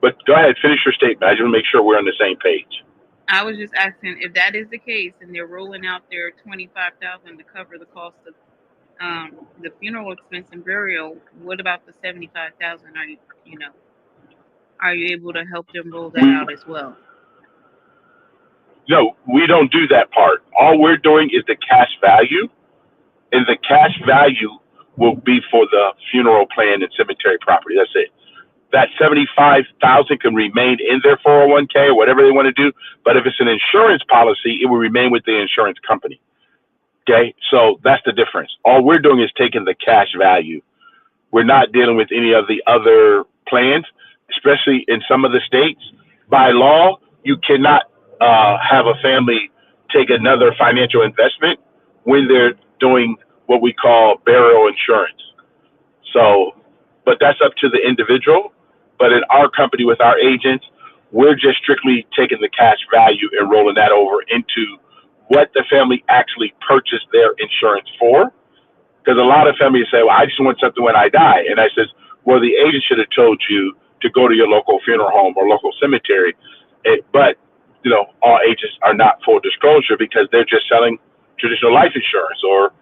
but go ahead, finish your statement. I just want to make sure we're on the same page. I was just asking if that is the case, and they're rolling out their $25,000 to cover the cost of the funeral expense and burial. What about the $75,000? Are you able to help them roll that out as well? No, we don't do that part. All we're doing is the cash value, and the cash value will be for the funeral plan and cemetery property. That's it. That 75,000 can remain in their 401k or whatever they want to do. But if it's an insurance policy, it will remain with the insurance company. Okay, so that's the difference. All we're doing is taking the cash value. We're not dealing with any of the other plans, especially in some of the states. By law, you cannot have a family take another financial investment when they're doing what we call burial insurance. So, but that's up to the individual. But in our company with our agents, we're just strictly taking the cash value and rolling that over into what the family actually purchased their insurance for. Because a lot of families say, well, I just want something when I die. And I says, well, the agent should have told you to go to your local funeral home or local cemetery. But, all agents are not full disclosure because they're just selling traditional life insurance or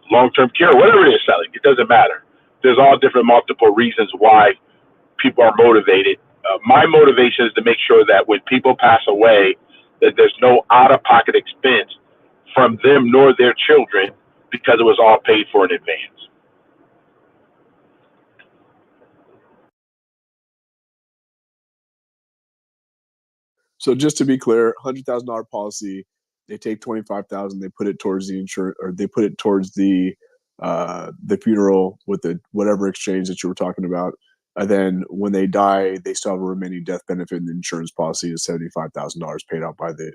long-term care, whatever it is selling. It doesn't matter. There's all different multiple reasons why people are motivated. My motivation is to make sure that when people pass away, that there's no out-of-pocket expense from them nor their children because it was all paid for in advance. So just to be clear, $100,000 policy, they take $25,000, they put it towards the insurance, or they put it towards the funeral with the whatever exchange that you were talking about. And then when they die, they still have a remaining death benefit, and the insurance policy is $75,000 paid out by the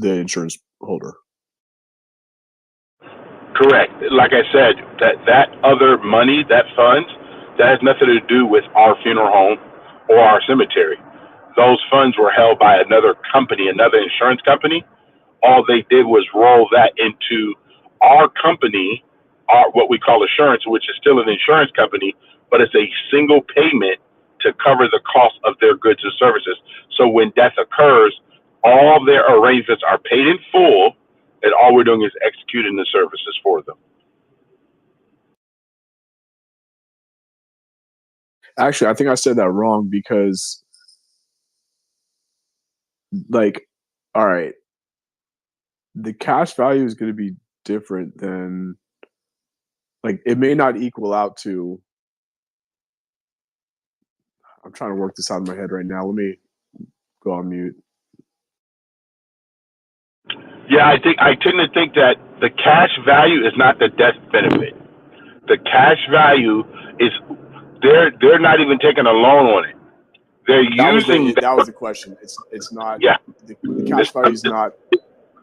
insurance holder. Correct. Like I said, that other money, that funds, that has nothing to do with our funeral home or our cemetery. Those funds were held by another company, another insurance company. All they did was roll that into our company, what we call assurance, which is still an insurance company, but it's a single payment to cover the cost of their goods and services. So when death occurs, all their arrangements are paid in full, and all we're doing is executing the services for them. Actually, I think I said that wrong because, all right, the cash value is going to be different than, it may not equal out to, I'm trying to work this out in my head right now. Let me go on mute. Yeah, I tend to think that the cash value is not the death benefit. The cash value is they're not even taking a loan on it. They're That was using that was the question. It's not yeah. the cash value is not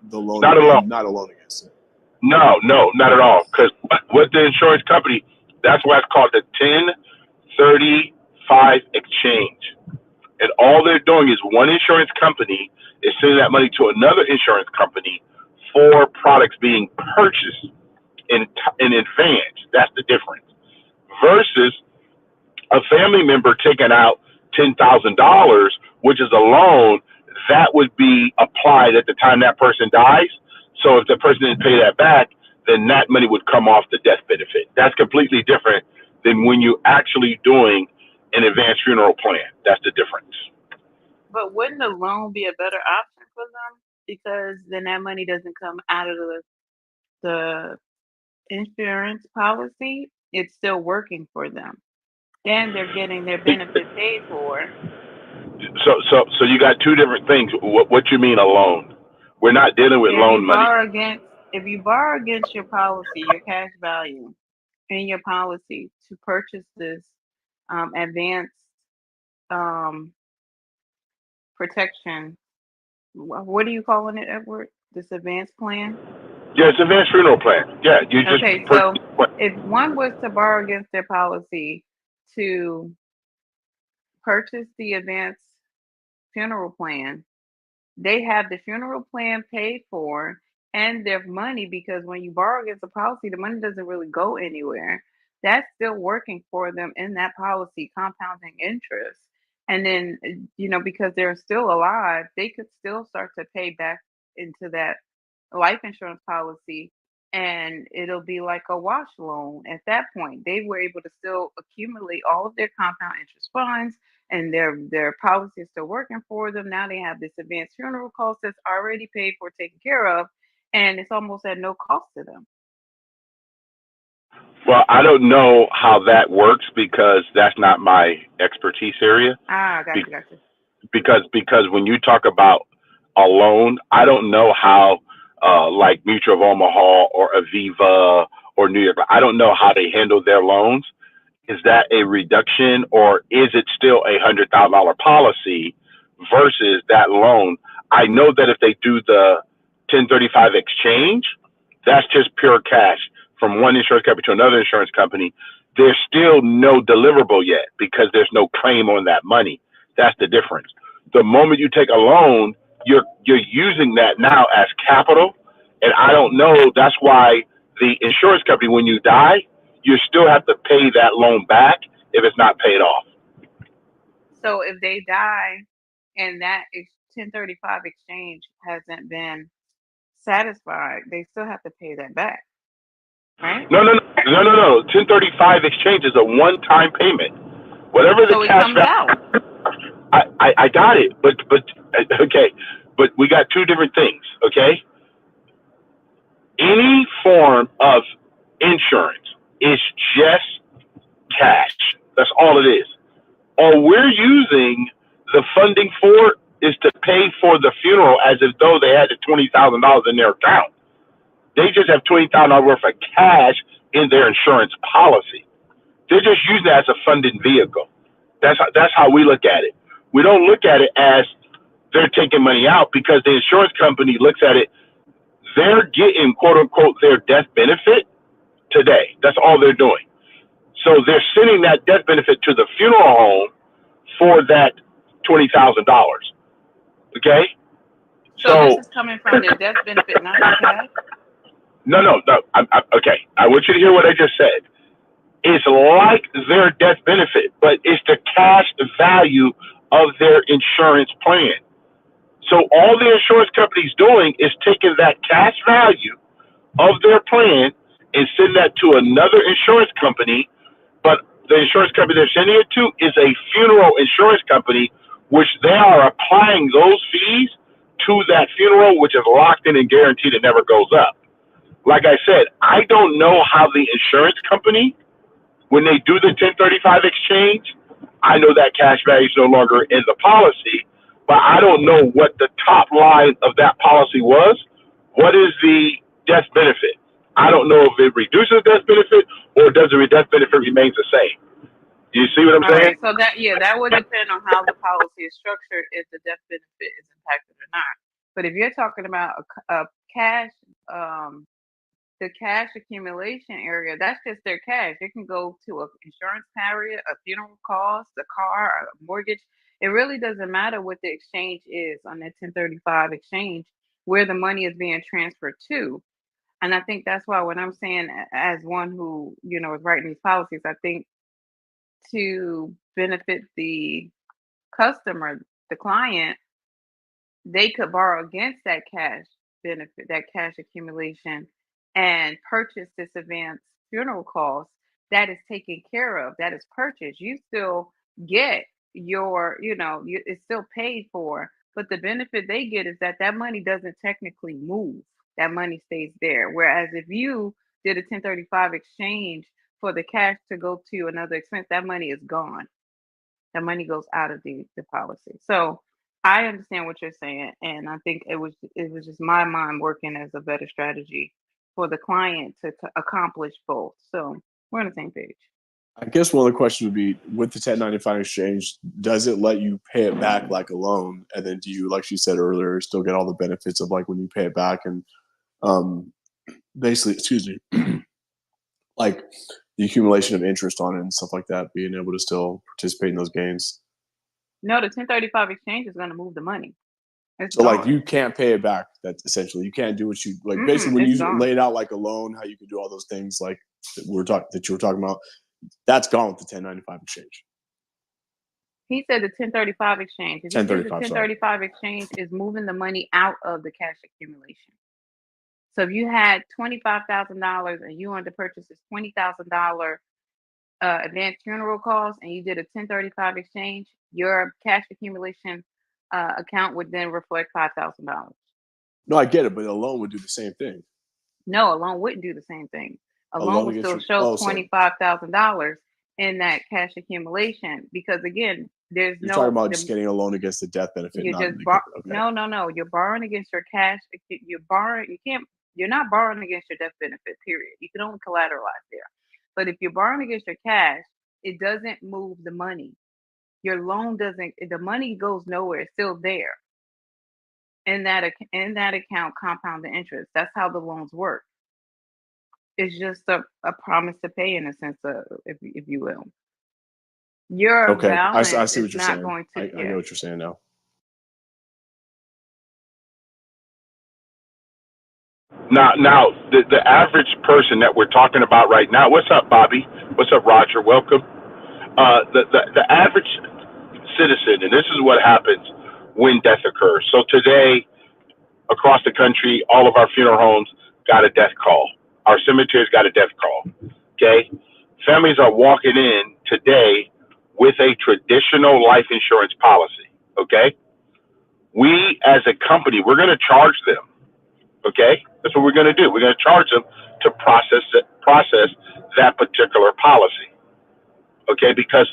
the loan. Not a loan. Not a loan against it. No, not at all. Because with the insurance company, that's why it's called the 1035 exchange. And all they're doing is one insurance company is sending that money to another insurance company for products being purchased in advance. That's the difference. Versus a family member taking out $10,000, which is a loan that would be applied at the time that person dies. So if the person didn't pay that back, then that money would come off the death benefit. That's completely different than when you're actually doing an advanced funeral plan. That's the difference. But wouldn't a loan be a better option for them? Because then that money doesn't come out of the insurance policy. It's still working for them. And they're getting their benefit paid for. So you got two different things. What you mean a loan? We're not dealing with loan money. If you borrow against your policy, your cash value in your policy to purchase this advanced protection, what are you calling it, Edward? This advanced plan? Yeah, it's advanced funeral plan. Yeah, you just okay. So if one was to borrow against their policy to purchase the advanced funeral plan, they have the funeral plan paid for and their money, because when you borrow against a policy, the money doesn't really go anywhere. That's still working for them in that policy, compounding interest. And then, because they're still alive, they could still start to pay back into that life insurance policy, and it'll be like a wash loan. At that point, they were able to still accumulate all of their compound interest funds, and their policy is still working for them. Now they have this advanced funeral cost that's already paid for, taken care of, and it's almost at no cost to them. Well, I don't know how that works because that's not my expertise area. Gotcha. Because when you talk about a loan, I don't know how like Mutual of Omaha or Aviva or New York, I don't know how they handle their loans. Is that a reduction, or is it still a $100,000 policy versus that loan? I know that if they do the 1035 exchange, that's just pure cash from one insurance company to another insurance company. There's still no deliverable yet because there's no claim on that money. That's the difference. The moment you take a loan, you're using that now as capital. And I don't know, that's why the insurance company, when you die, you still have to pay that loan back if it's not paid off. So if they die and that 1035 exchange hasn't been satisfied, they still have to pay that back, right? No. 1035 exchange is a one-time payment. Whatever the cash comes out. I got it, but okay, but we got two different things. Okay, any form of insurance is just cash. That's all it is. All we're using the funding for is to pay for the funeral as if though they had the $20,000 in their account. They just have $20,000 worth of cash in their insurance policy. They're just using that as a funding vehicle. That's how we look at it. We don't look at it as they're taking money out, because the insurance company looks at it, they're getting, quote unquote, their death benefit today. That's all they're doing. So they're sending that death benefit to the funeral home for that $20,000. Okay? So this is coming from their death benefit, not their cash? No. Okay. I want you to hear what I just said. It's like their death benefit, but it's the cash value of their insurance plan. So all the insurance company's doing is taking that cash value of their plan and send that to another insurance company, but the insurance company they're sending it to is a funeral insurance company, which they are applying those fees to that funeral, which is locked in and guaranteed it never goes up. Like I said, I don't know how the insurance company, when they do the 1035 exchange, I know that cash value is no longer in the policy, but I don't know what the top line of that policy was. What is the death benefit? I don't know if it reduces death benefit or does the death benefit remains the same. Do you see what I'm All saying? right, so that would depend on how the policy is structured if the death benefit is impacted or not. But if you're talking about a cash, the cash accumulation area, that's just their cash. It can go to an insurance carrier, a funeral cost, a car, a mortgage. It really doesn't matter what the exchange is on that 1035 exchange, where the money is being transferred to. And I think that's why when I'm saying, as one who, is writing these policies, I think to benefit the customer, the client, they could borrow against that cash benefit, that cash accumulation, and purchase this advanced funeral cost that is taken care of, that is purchased. You still get it's still paid for, but the benefit they get is that money doesn't technically move. That money stays there. Whereas if you did a 1035 exchange for the cash to go to another expense, that money is gone. That money goes out of the policy. So I understand what you're saying, and I think it was just my mind working as a better strategy for the client to accomplish both. So we're on the same page. I guess one of the questions would be, with the 1095 exchange, does it let you pay it back like a loan? And then do you, like she said earlier, still get all the benefits of like when you pay it back and basically, excuse me, like the accumulation of interest on it and stuff like that, being able to still participate in those gains? No, the 1035 exchange is going to move the money. It's So gone. like you can't pay it back. That's essentially, you can't do what you like. Basically, when you lay it out like a loan, how you can do all those things like that you were talking about, that's gone with the 1095 exchange. He said the 1035 exchange. If you said the 1035, 1035 exchange is moving the money out of the cash accumulation. So if you had $25,000 and you wanted to purchase this $20,000 advanced funeral costs, and you did a 1035 exchange, your cash accumulation account would then reflect $5,000. No, I get it, but a loan would do the same thing. No, a loan wouldn't do the same thing. A loan would still show $25,000 in that cash accumulation, because again, you're talking about just getting a loan against the death benefit. You just no. You're borrowing against your cash. You're not borrowing against your death benefit. Period. You can only collateralize there. But if you're borrowing against your cash, it doesn't move the money. Your loan doesn't. The money goes nowhere. It's still there. In that account, compound the interest. That's how the loans work. It's just a promise to pay, in a sense, if you will. Your balance I see what you're not saying. going to. I know what you're saying now. Now, the average person that we're talking about right now. What's up, Bobby? What's up, Roger? Welcome. The average citizen, and this is what happens when death occurs. So today, across the country, all of our funeral homes got a death call. Our cemeteries got a death call. Okay, families are walking in today with a traditional life insurance policy. Okay, we as a company, we're going to charge them. Okay, that's what we're going to do. We're going to charge them to process that particular policy. Okay, because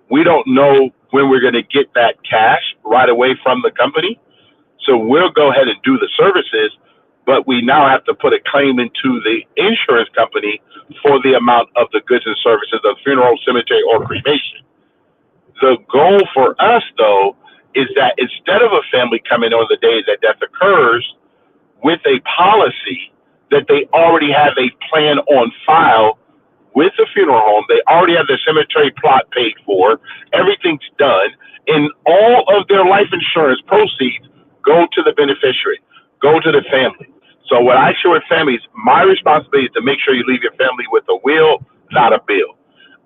we don't know when we're going to get that cash right away from the company. So we'll go ahead and do the services, but we now have to put a claim into the insurance company for the amount of the goods and services of funeral, cemetery, or cremation. The goal for us, though, is that instead of a family coming on the day that death occurs with a policy that they already have a plan on file with the funeral home, they already have their cemetery plot paid for, everything's done, and all of their life insurance proceeds go to the beneficiary, go to the family. So what I share with families, my responsibility is to make sure you leave your family with a will, not a bill.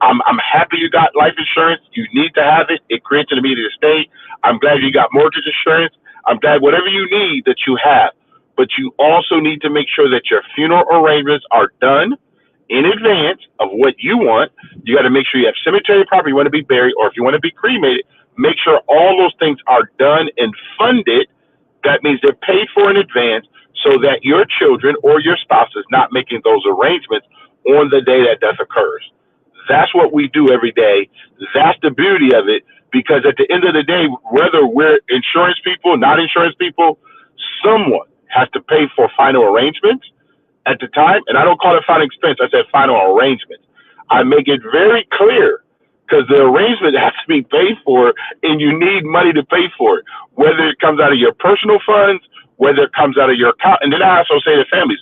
I'm happy you got life insurance. You need to have it. It creates an immediate estate. I'm glad you got mortgage insurance. I'm glad whatever you need that you have. But you also need to make sure that your funeral arrangements are done in advance of what you want. You got to make sure you have cemetery property you want to be buried, or if you want to be cremated, make sure all those things are done and funded. That means they're paid for in advance so that your children or your spouse is not making those arrangements on the day that death occurs. That's what we do every day. That's the beauty of it, because at the end of the day, whether we're insurance people, not insurance people, someone has to pay for final arrangements at the time. And I don't call it final expense. I said final arrangements. I make it very clear, because the arrangement has to be paid for, and you need money to pay for it, whether it comes out of your personal funds, whether it comes out of your account. And then I also say to families,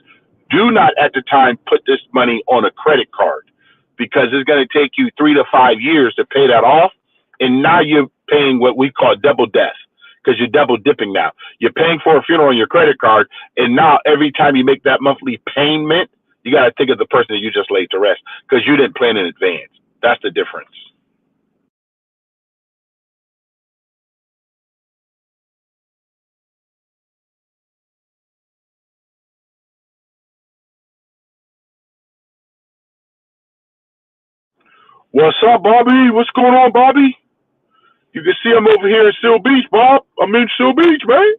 do not at the time put this money on a credit card, because it's going to take you 3 to 5 years to pay that off. And now you're paying what we call double death, because you're double dipping now. You're paying for a funeral on your credit card, and now every time you make that monthly payment, you got to think of the person that you just laid to rest, because you didn't plan in advance. That's the difference. What's up, Bobby? What's going on, Bobby? You can see I'm over here in Seal Beach, Bob. I'm in Seal Beach, man.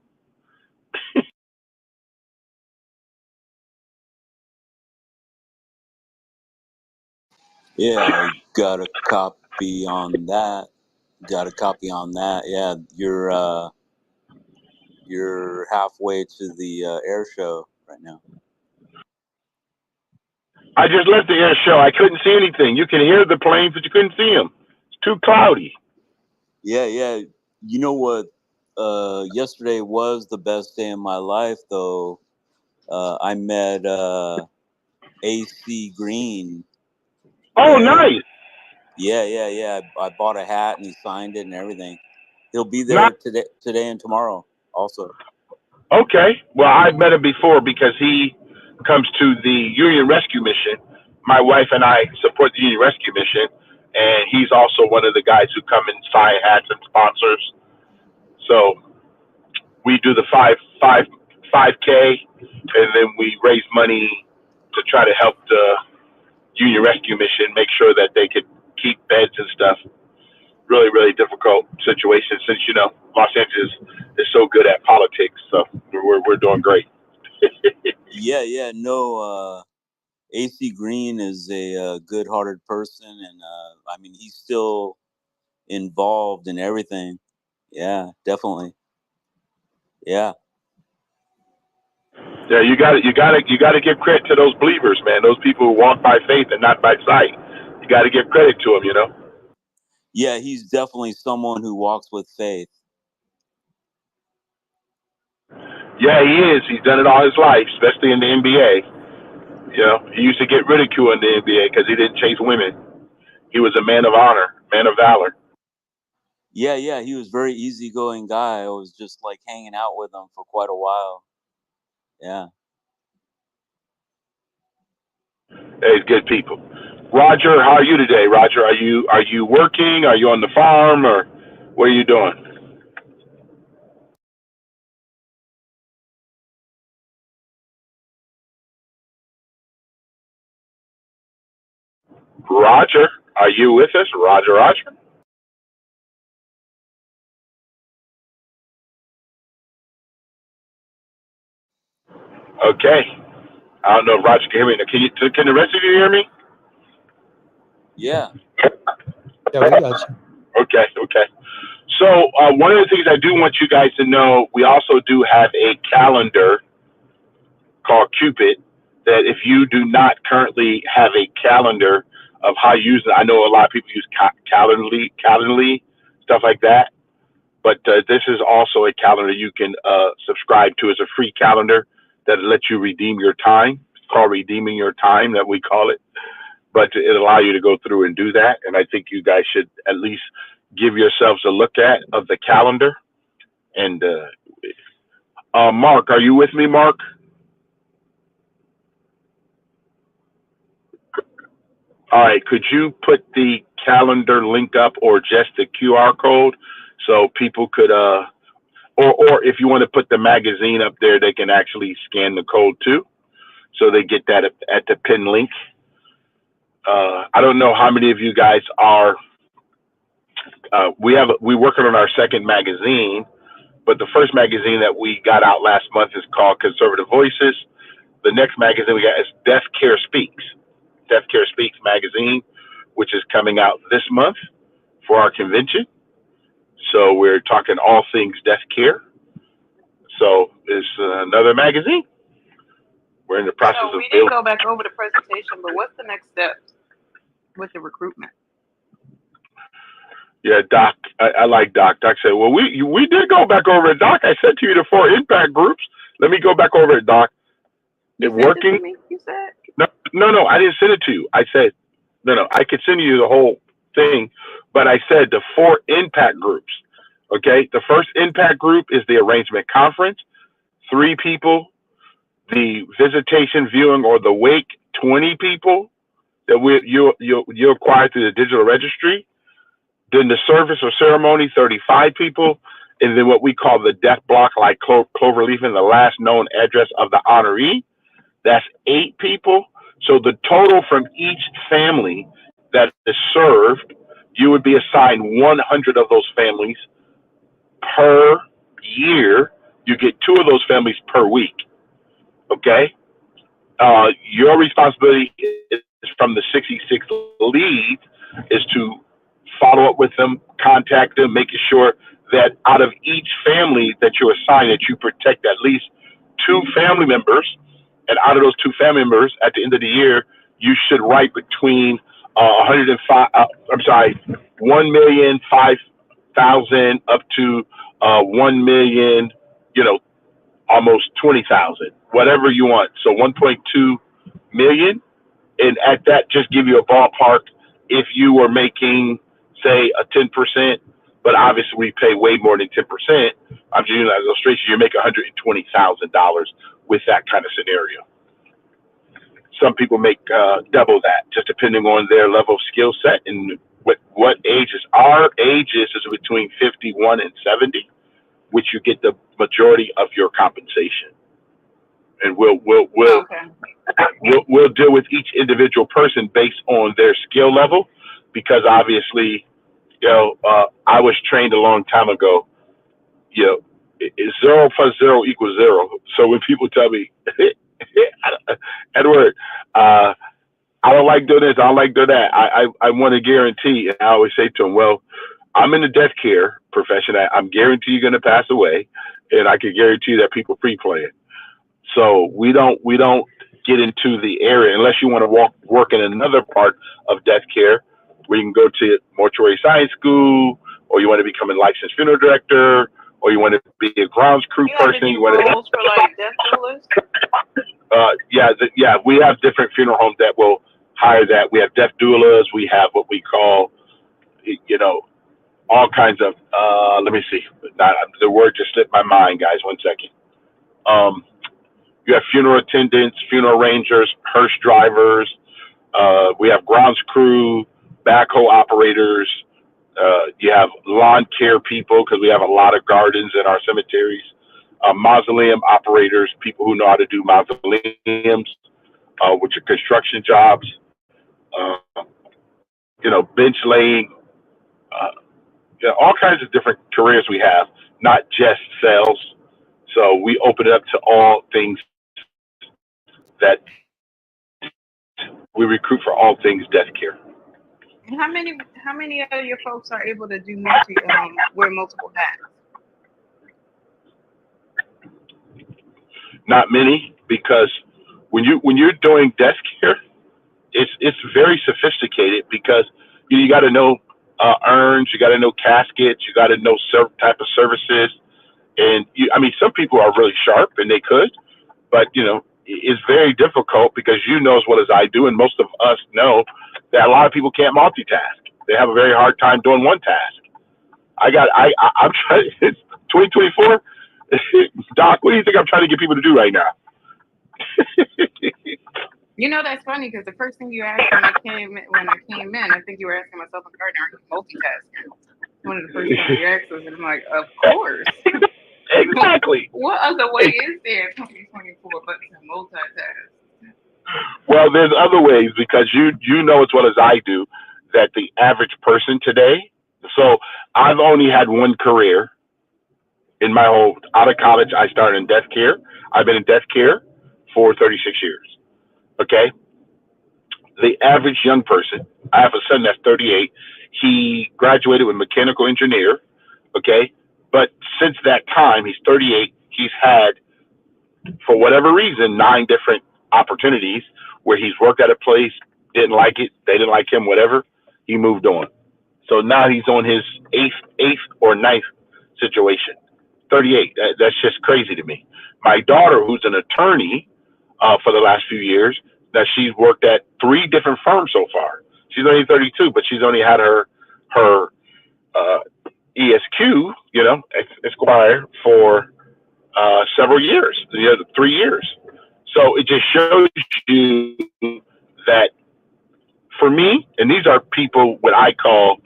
Yeah, got a copy on that. Got a copy on that. Yeah, you're halfway to the air show right now. I just left the air show. I couldn't see anything. You can hear the planes, but you couldn't see them. It's too cloudy. Yeah. You know what? Yesterday was the best day in my life, though. I met AC Green Oh, there. nice. Yeah. I bought a hat and he signed it and everything. He'll be Not there today and tomorrow also. okay. Well, I've met him before, because he comes to the Union Rescue Mission. My wife and I support the Union Rescue Mission, and he's also one of the guys who come and sign hats and sponsors. So we do the 5K, and then we raise money to try to help the Union Rescue Mission make sure that they could keep beds and stuff. Really, really difficult situation, since Los Angeles is so good at politics. So we're doing great. Yeah. No, AC Green is a good-hearted person, and I mean he's still involved in everything. Yeah, definitely. Yeah. Yeah, you got to give credit to those believers, man. Those people who walk by faith and not by sight. You got to give credit to them. Yeah, he's definitely someone who walks with faith. Yeah, he is. He's done it all his life, especially in the NBA. He used to get ridiculed in the NBA because he didn't chase women. He was a man of honor, man of valor. Yeah, he was a very easygoing guy. I was just like hanging out with him for quite a while. Yeah. Hey, he's good people. Roger, how are you today? Roger, are you working? Are you on the farm, or what are you doing? Roger, are you with us? Roger. Okay. I don't know if Roger can hear me. Can the rest of you hear me? Yeah. Yeah, we got you. Okay. So one of the things I do want you guys to know, we also do have a calendar called Cupid, that if you do not currently have a calendar of how you use it, I know a lot of people use Calendly, stuff like that. But this is also a calendar you can subscribe to. It's a free calendar that lets you redeem your time. It's called redeeming your time, that we call it. But it allows you to go through and do that. And I think you guys should at least give yourselves a look at of the calendar. And Mark, are you with me, Mark? All right. Could you put the calendar link up, or just the QR code, so people could, or if you want to put the magazine up there, they can actually scan the code too, so they get that at the pin link. I don't know how many of you guys are. We're working on our second magazine, but the first magazine that we got out last month is called Conservative Voices. The next magazine we got is Death Care Speaks magazine, which is coming out this month for our convention. So we're talking all things death care. So it's another magazine. We're in the process So of we did building. go back over the presentation, but what's the next step with the recruitment? Yeah, Doc. I like Doc. Doc said, well, we did go back over it, Doc. I said to you the 4 impact groups. Let me go back over it, Doc. You It sent it working? to me, you said? No, I didn't send it to you. I said, no, I could send you the whole thing, but I said the 4 impact groups. Okay, the first impact group is the arrangement conference, 3 people. The visitation, viewing, or the wake, 20 people that you acquire through the digital registry. Then the service or ceremony, 35 people. And then what we call the death block, like Cloverleaf, and the last known address of the honoree, that's 8 people. So the total from each family that is served, you would be assigned 100 of those families per year. You get 2 of those families per week. Okay? Your responsibility is from the 66 leads is to follow up with them, contact them, making sure that out of each family that you're assigned, that you protect at least 2 family members. And out of those 2 family members, at the end of the year, you should write between 1,005,000 up to 1,000,000, almost 20,000, whatever you want. So 1.2 million. And at that, just give you a ballpark. If you were making, say, a 10%, but obviously we pay way more than 10%. I'm just using that illustration. You make $120,000 with that kind of scenario. Some people make double that, just depending on their level of skill set and what ages. Our ages is between 51 and 70, which you get the majority of your compensation. And we'll deal with each individual person based on their skill level, because obviously, I was trained a long time ago. 0 plus 0 equals 0. So when people tell me, Edward, I don't like doing this, I don't like doing that, I want to guarantee, and I always say to them, well, I'm in the death care profession. I'm guaranteed you're going to pass away, and I can guarantee that people pre-plan. So we don't get into the area unless you want to work in another part of death care, where you can go to mortuary science school, or you want to become a licensed funeral director, or you want to be a grounds crew person. You want roles for like death doulas? We have different funeral homes that will hire that. We have death doulas. We have what we call, all kinds of. Let me see. The word just slipped my mind, guys. 1 second. You have funeral attendants, funeral rangers, hearse drivers. We have grounds crew, backhoe operators. You have lawn care people, because we have a lot of gardens in our cemeteries. Mausoleum operators, people who know how to do mausoleums, which are construction jobs. Bench laying. All kinds of different careers we have, not just sales. So we open it up to all things that we recruit for, all things death care. And how many of your folks are able to do wear multiple hats? Not many, because when you're doing death care, it's very sophisticated, because you got to know urns, you got to know caskets, you got to know certain type of services, and some people are really sharp and they could, but it's very difficult, because you know as well as I do, and most of us know, that a lot of people can't multitask. They have a very hard time doing one task. I'm trying. It's 2024. Doc, what do you think I'm trying to get people to do right now? That's funny, because the first thing you asked when I came in, I think you were asking myself and Gardner, are you multitasking? One of the first things you asked was, and I'm like, of course. Exactly. What other way is there in 2024 but to multitask? Well, there's other ways, because you know as well as I do that the average person today. So I've only had one career in my whole, out of college. I started in death care. I've been in death care for 36 years. Okay. the average young person, I have a son that's 38. He graduated with mechanical engineer. Okay. But since that time, he's 38. He's had, for whatever reason, 9 different opportunities where he's worked at a place, didn't like it, they didn't like him, whatever. He moved on. So now he's on his eighth or ninth situation. 38. That's just crazy to me. My daughter, who's an attorney for the last few years, that she's worked at 3 different firms so far. She's only 32, but she's only had her ESQ, Esquire, for several years, 3 years. So it just shows you that for me, and these are people what I call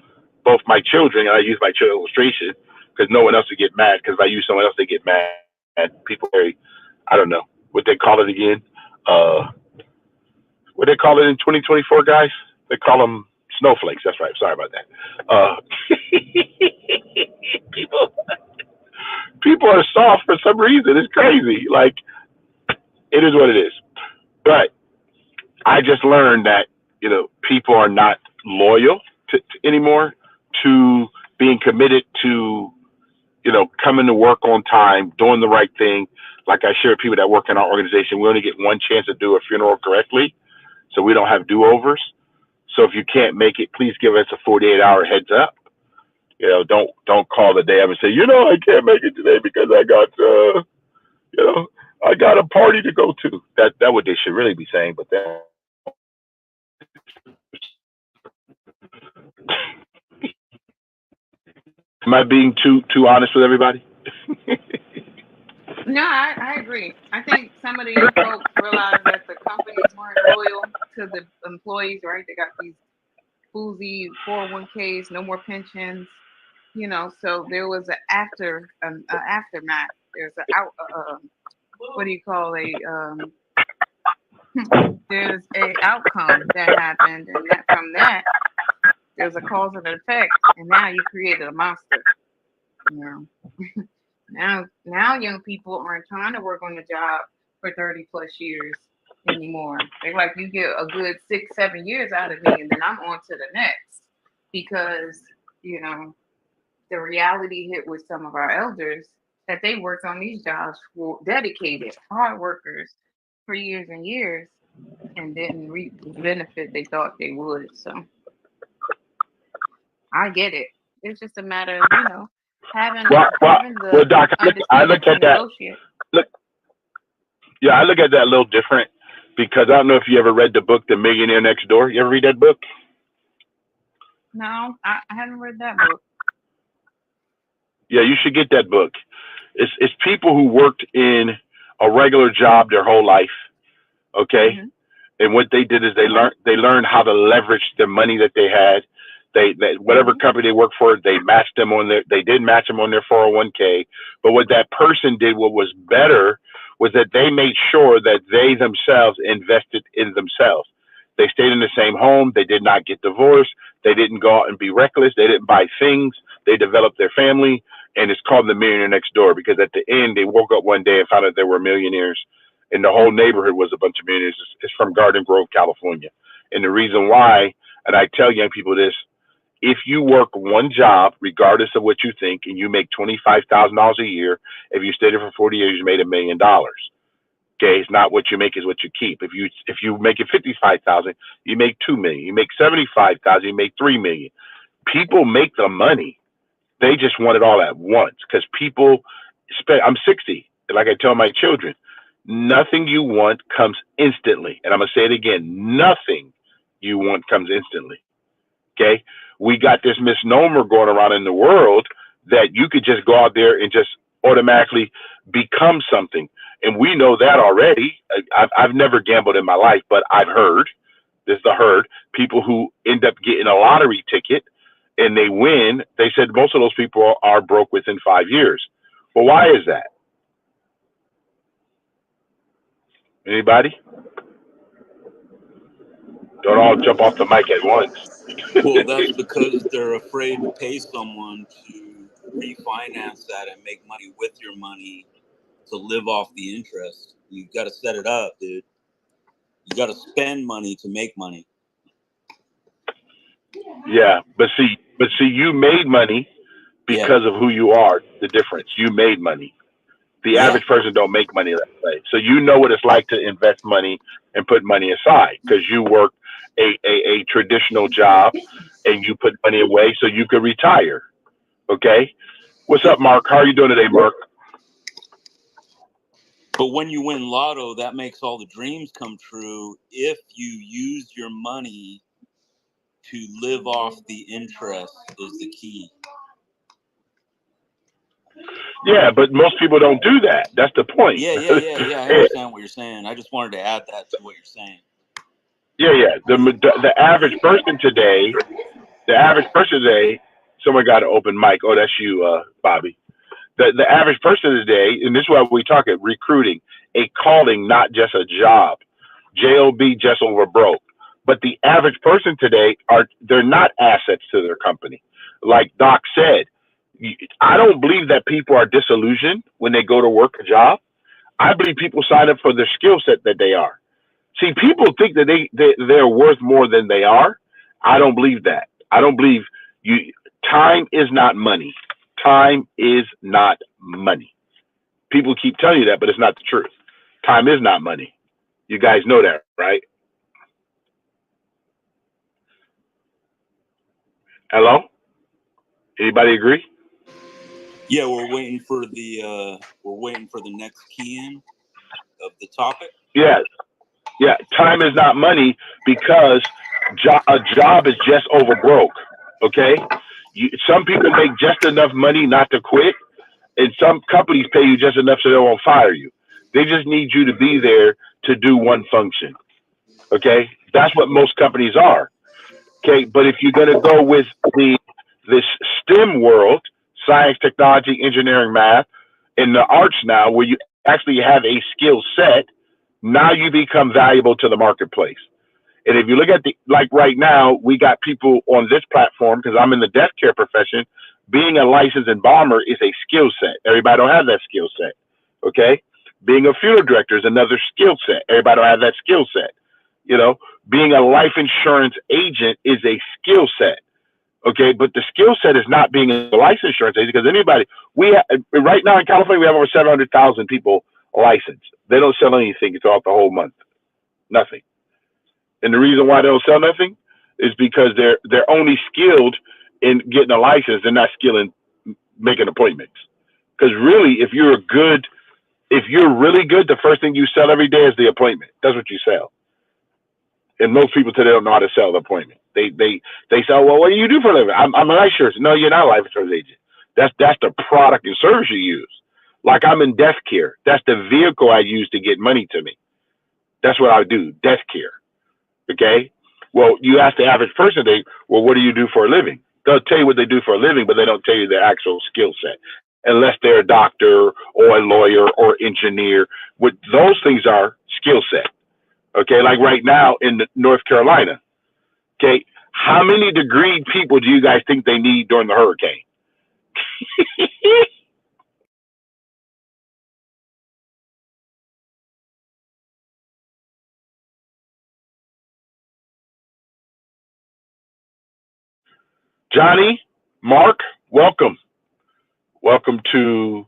both my children, and I use my child illustration because no one else would get mad, because if I use someone else, they get mad. And people very, I don't know what they call it again. What they call it in 2024, guys? They call them snowflakes. That's right. Sorry about that. People are soft for some reason. It's crazy. Like, it is what it is. But I just learned that, people are not loyal anymore to being committed to, coming to work on time, doing the right thing. Like I share people that work in our organization, we only get one chance to do a funeral correctly, so we don't have do-overs. So if you can't make it, please give us a 48-hour heads up. Don't call the day up and say, I can't make it today because I got, I got a party to go to. That's what they should really be saying. But then, am I being too honest with everybody? No, I agree. I think some of these folks realize that the companies weren't loyal to the employees, right? They got these boozy 401ks, no more pensions, So there was an aftermath. There's what do you call there's a outcome that happened, and that from that there's a cause and effect, and now you created a monster. Now young people aren't trying to work on the job for 30 plus years anymore. They're like, you get a good 6-7 years out of me, and then I'm on to the next, because the reality hit with some of our elders that they worked on these jobs for dedicated hard workers for years and years and didn't reap the benefit they thought they would. So I get it. It's just a matter of, having the Doc, I look at that. I look at that a little different, because I don't know if you ever read the book, The Millionaire Next Door. You ever read that book? No, I haven't read that book. Yeah, you should get that book. It's people who worked in a regular job their whole life, okay? Mm-hmm. And what they did is they learned how to leverage the money that they had. Whatever company they worked for, they matched them they did match them on their 401k. But what that person did, what was better, was that they made sure that they themselves invested in themselves. They stayed in the same home. They did not get divorced. They didn't go out and be reckless. They didn't buy things. They developed their family. And it's called The Millionaire Next Door, because at the end, they woke up one day and found out there were millionaires. And the whole neighborhood was a bunch of millionaires. It's from Garden Grove, California. And the reason why, and I tell young people this, if you work one job, regardless of what you think, and you make $25,000 a year, if you stay there for 40 years, you made $1 million. Okay, it's not what you make, is what you keep. If you make it 55,000, you make 2 million. You make 75,000, you make 3 million. People make the money. They just want it all at once, because people spend. I'm 60, and like I tell my children, nothing you want comes instantly. And I'm gonna say it again: nothing you want comes instantly. Okay, we got this misnomer going around in the world that you could just go out there and just automatically become something. And we know that already. I've never gambled in my life, but I've heard, this is the herd, people who end up getting a lottery ticket and they win. They said most of those people are broke within 5 years. Well, why is that? Anybody? Don't all jump off the mic at once. Well, that's because they're afraid to pay someone to refinance that and make money with your money to live off the interest. You got to set it up, dude. You got to spend money to make money. Yeah, but see, you made money Yeah. because of who you are. The difference, you made money. The Yeah. average person don't make money that way. So you know what it's like to invest money and put money aside because you work a traditional job and you put money away so you could retire. Okay. What's Yep. up, Mark? How are you doing today, Mark? But when you win lotto, that makes all the dreams come true if you use your money to live off the interest is the key. Yeah, but most people don't do that. That's the point. Yeah. I understand what you're saying. I just wanted to add that to what you're saying. Yeah. The average person today, someone got an open mic. Oh, that's you, Bobby. The average person today, and this is why we talk at recruiting, a calling, not just a job. Job just over broke. But the average person today they're not assets to their company. Like Doc said, I don't believe that people are disillusioned when they go to work a job. I believe people sign up for the skill set that they are. See, people think that they're worth more than they are. I don't believe that. I don't believe you. Time is not money. Time is not money. People keep telling you that, but it's not the truth. Time is not money. You guys know that, right? Hello? Anybody agree? Yeah, we're waiting for the next key in of the topic. Yeah. Yeah. Time is not money because a job is just over broke. Okay. Some people make just enough money not to quit, and some companies pay you just enough so they won't fire you. They just need you to be there to do one function. Okay. That's what most companies are. Okay. But if you're going to go with this STEM world, science, technology, engineering, math, and the arts now, where you actually have a skill set, now you become valuable to the marketplace. And if you look at like right now, we got people on this platform because I'm in the death care profession. Being a licensed embalmer is a skill set. Everybody don't have that skill set. Okay. Being a funeral director is another skill set. Everybody don't have that skill set. You know, being a life insurance agent is a skill set. Okay, but the skill set is not being a life insurance agent because right now in California we have over 700,000 people licensed. They don't sell anything throughout the whole month, nothing. And the reason why they don't sell nothing is because they're only skilled in getting a license. They're not skilled in making appointments. Because really, if you're really good, the first thing you sell every day is the appointment. That's what you sell. And most people today don't know how to sell the appointment. They say, well, what do you do for a living? I'm a life insurance. No, you're not a life insurance agent. That's the product and service you use. Like I'm in death care. That's the vehicle I use to get money to me. That's what I do, death care. Okay. Well, you ask the average person, what do you do for a living? They'll tell you what they do for a living, but they don't tell you their actual skill set, unless they're a doctor or a lawyer or engineer. What those things are skill set. Okay, like right now in North Carolina. Okay, how many degreed people do you guys think they need during the hurricane? Johnny, Mark, welcome. Welcome to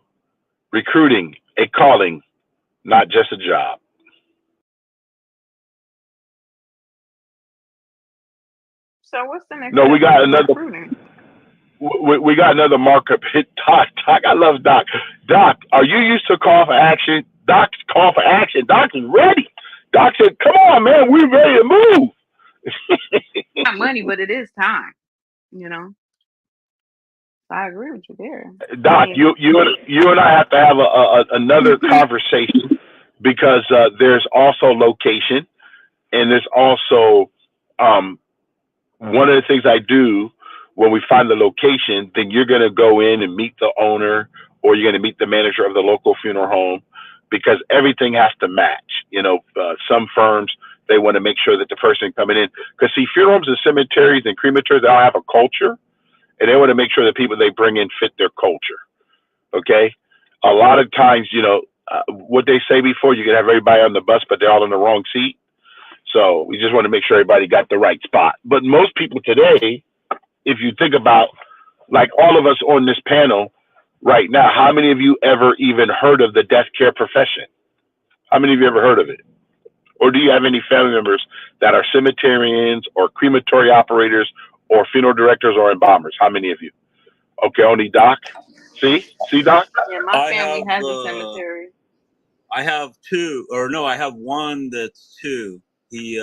recruiting, a calling, not just a job. So what's the next No, step we got in another. recruiting? We got another markup hit. Doc, I love Doc. Doc, are you used to call for action? Doc's call for action. Doc is ready. Doc said, "Come on, man, we're ready to move." Not money, but it is time. You know, so I agree with you there. Doc, you and I have to have another conversation because there's also location, and there's also one of the things I do when we find the location. Then you're going to go in and meet the owner, or you're going to meet the manager of the local funeral home, because everything has to match. You know, some firms, they want to make sure that the person coming in, because see, funeral homes and cemeteries and crematories, they all have a culture, and they want to make sure that people they bring in fit their culture. Okay, a lot of times, what they say before, you can have everybody on the bus, but they're all in the wrong seat. So we just want to make sure everybody got the right spot. But most people today, if you think about, like all of us on this panel right now, how many of you ever even heard of the death care profession? How many of you ever heard of it? Or do you have any family members that are cemeterians or crematory operators or funeral directors or embalmers? How many of you? Okay, only Doc. See, Doc? Yeah, my family has a cemetery. I have two, or no, I have one that's two. He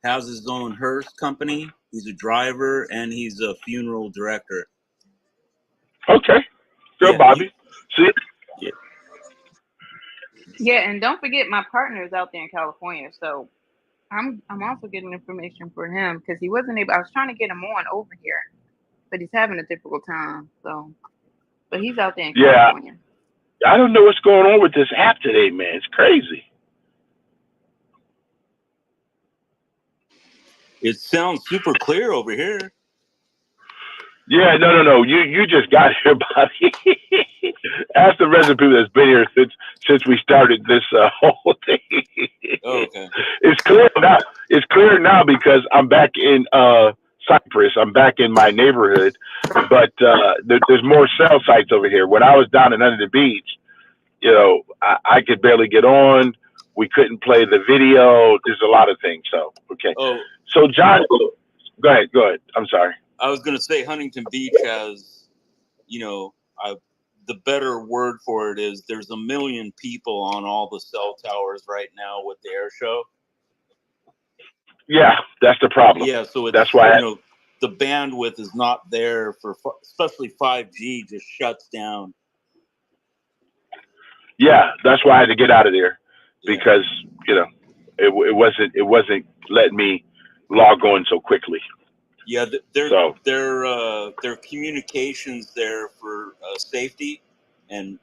has his own hearse company. He's a driver and he's a funeral director. Okay, good, Bobby. See? Yeah, and don't forget my partner is out there in California, so I'm also getting information for him because he wasn't able. I was trying to get him on over here, but he's having a difficult time. So, but he's out there in California. I don't know what's going on with this app today, man. It's crazy. It sounds super clear over here. Yeah, no. You just got here, Bobby. Ask the rest of the people that's been here since we started this whole thing. Oh, okay. It's clear now. It's clear now because I'm back in Cyprus. I'm back in my neighborhood, but there's more cell sites over here. When I was down in Under the Beach, I could barely get on. We couldn't play the video. There's a lot of things. So okay. Oh. So John, go ahead. I'm sorry. I was going to say Huntington Beach has, the better word for it is there's 1 million people on all the cell towers right now with the air show. Yeah, that's the problem. Yeah, so that's why the bandwidth is not there for, especially 5G just shuts down. Yeah, that's why I had to get out of there because it wasn't letting me log on so quickly. Yeah, their communications there for safety and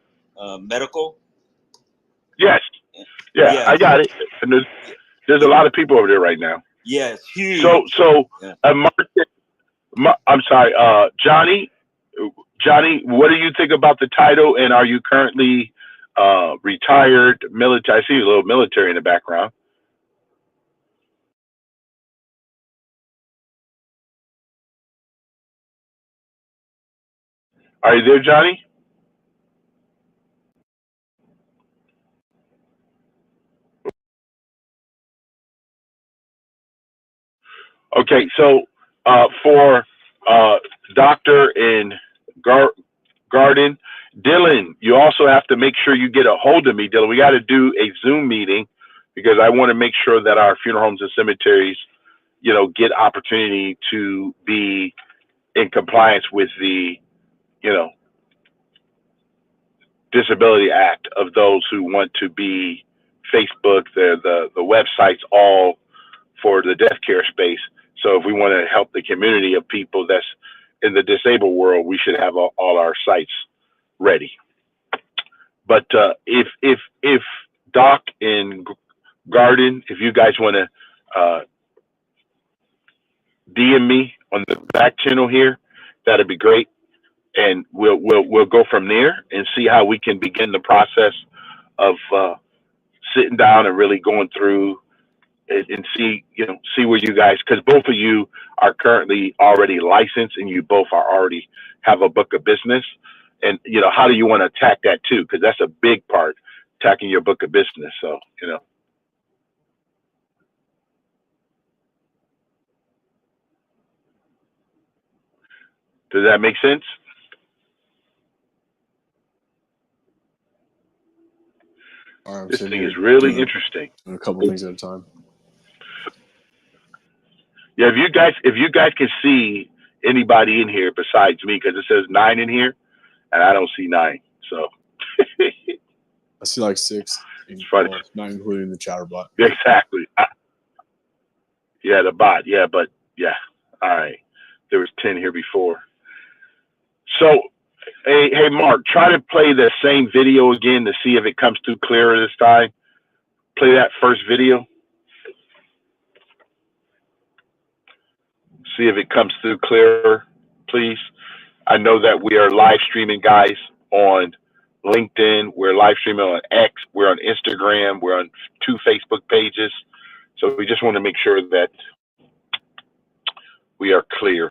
medical. Yes. Yeah, I got it. And there's a lot of people over there right now. Yeah, it's huge. So I'm sorry, Johnny, what do you think about the title? And are you currently retired military? I see a little military in the background. Are you there, Johnny? Okay, so for Doctor in Garden, Dylan, you also have to make sure you get a hold of me, Dylan. We got to do a Zoom meeting because I want to make sure that our funeral homes and cemeteries, get opportunity to be in compliance with the, Disability Act of those who want to be Facebook, the websites, all for the death care space. So if we want to help the community of people that's in the disabled world, we should have all our sites ready. But if Doc and Garden, if you guys want to DM me on the back channel here, that'd be great, and we'll go from there and see how we can begin the process of sitting down and really going through and see where you guys, because both of you are currently already licensed and you both are already have a book of business, and how do you want to attack that too, because that's a big part, attacking your book of business. So does that make sense? This thing is really interesting. A couple things at a time. Yeah, if you guys can see anybody in here besides me, because it says 9 in here, and I don't see 9. So I see like 6. It's funny. Well, not including the chatter bot. Exactly. Yeah, the bot. Yeah, but yeah. All right. There was 10 here before. So, hey, Mark, try to play the same video again to see if it comes through clearer this time. Play that first video. See if it comes through clearer, please. I know that we are live streaming, guys, on LinkedIn. We're live streaming on X. We're on Instagram. We're on 2 Facebook pages. So we just want to make sure that we are clear.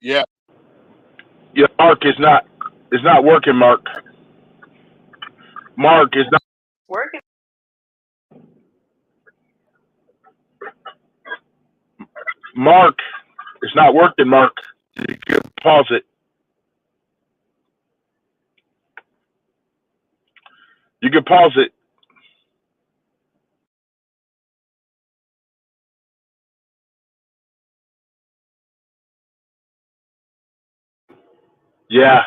Yeah. Yeah, Mark is not working. Mark is not. Working. Mark is not working. Mark, you can pause it. You can pause it. Yeah,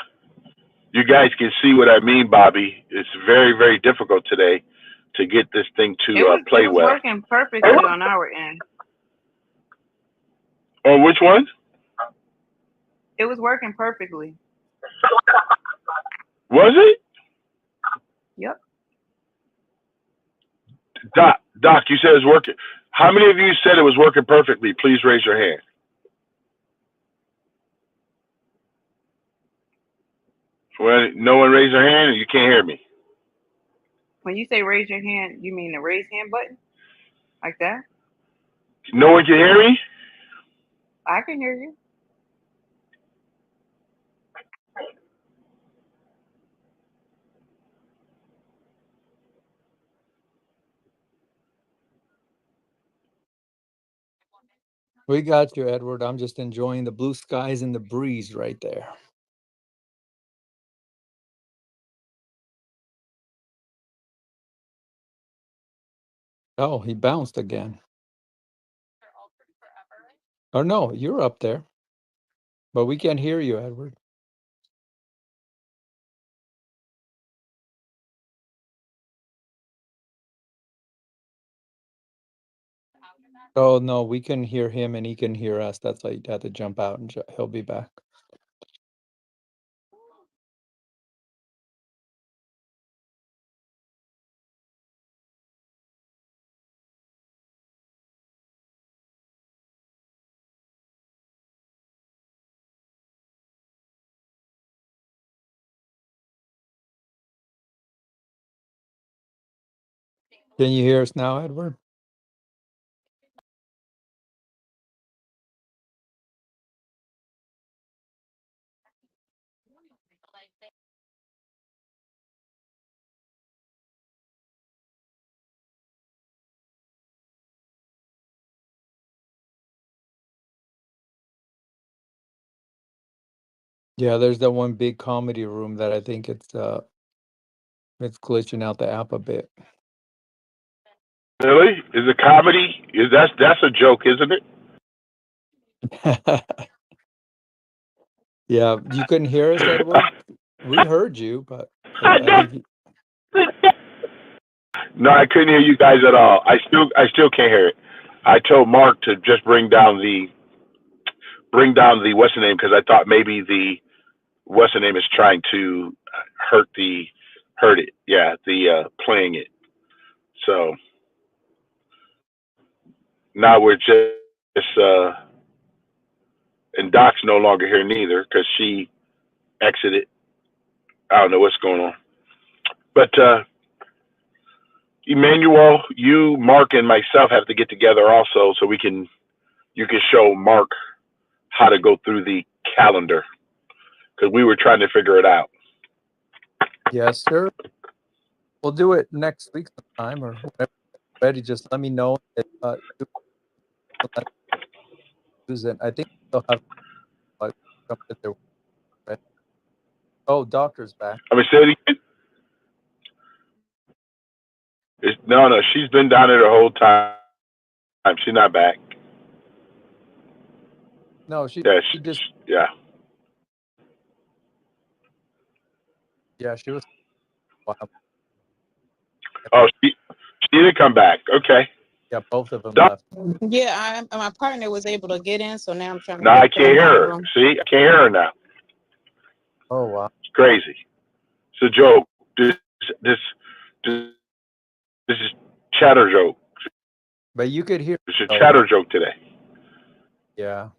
you guys can see what I mean, Bobby. It's very, very difficult today to get this thing It to it play was well. working perfectly on our end. On which one? It was working perfectly. Was it? Yep. Doc, you said it was working. How many of you said it was working perfectly? Please raise your hand. Well, no one raised their hand, and you can't hear me. When you say raise your hand, you mean the raise hand button? Like that? No one can hear me? I can hear you. We got you, Edward. I'm just enjoying the blue skies and the breeze right there. Oh, he bounced again. Oh, no, you're up there. But we can't hear you, Edward. Oh, no, we can hear him and he can hear us. That's why you had to jump out and he'll be back. Can you hear us now, Edward? Yeah, there's that one big comedy room that I think it's glitching out the app a bit. Really? Is it comedy? That's a joke, isn't it? Yeah, you couldn't hear us, Edward? We heard you, but I think No, I couldn't hear you guys at all. I still can't hear it. I told Mark to just bring down the what's the name because I thought maybe the what's the name is trying to hurt it. Yeah, the playing it. So now we're just and Doc's no longer here neither because she exited. I don't know what's going on, but Emmanuel, you, Mark, and myself have to get together also so you can show Mark how to go through the calendar because we were trying to figure it out. yes, sir. We'll do it next week sometime or whenever you're ready. Just let me know. I think they'll have something that they're ready. Oh, doctor's back. I mean, say it again. No, she's been down there the whole time. She's not back. No, she Yeah, just yeah. she was. Wow. Oh, she didn't come back. Okay. Yeah, both of them Doc, left. Yeah, my partner was able to get in, so now I'm trying to no, I get can't to my hear her. room. See, I can't hear her now. Oh wow. It's crazy. It's a joke. This is chatter joke. But you could hear. It's a Oh, chatter joke today. yeah.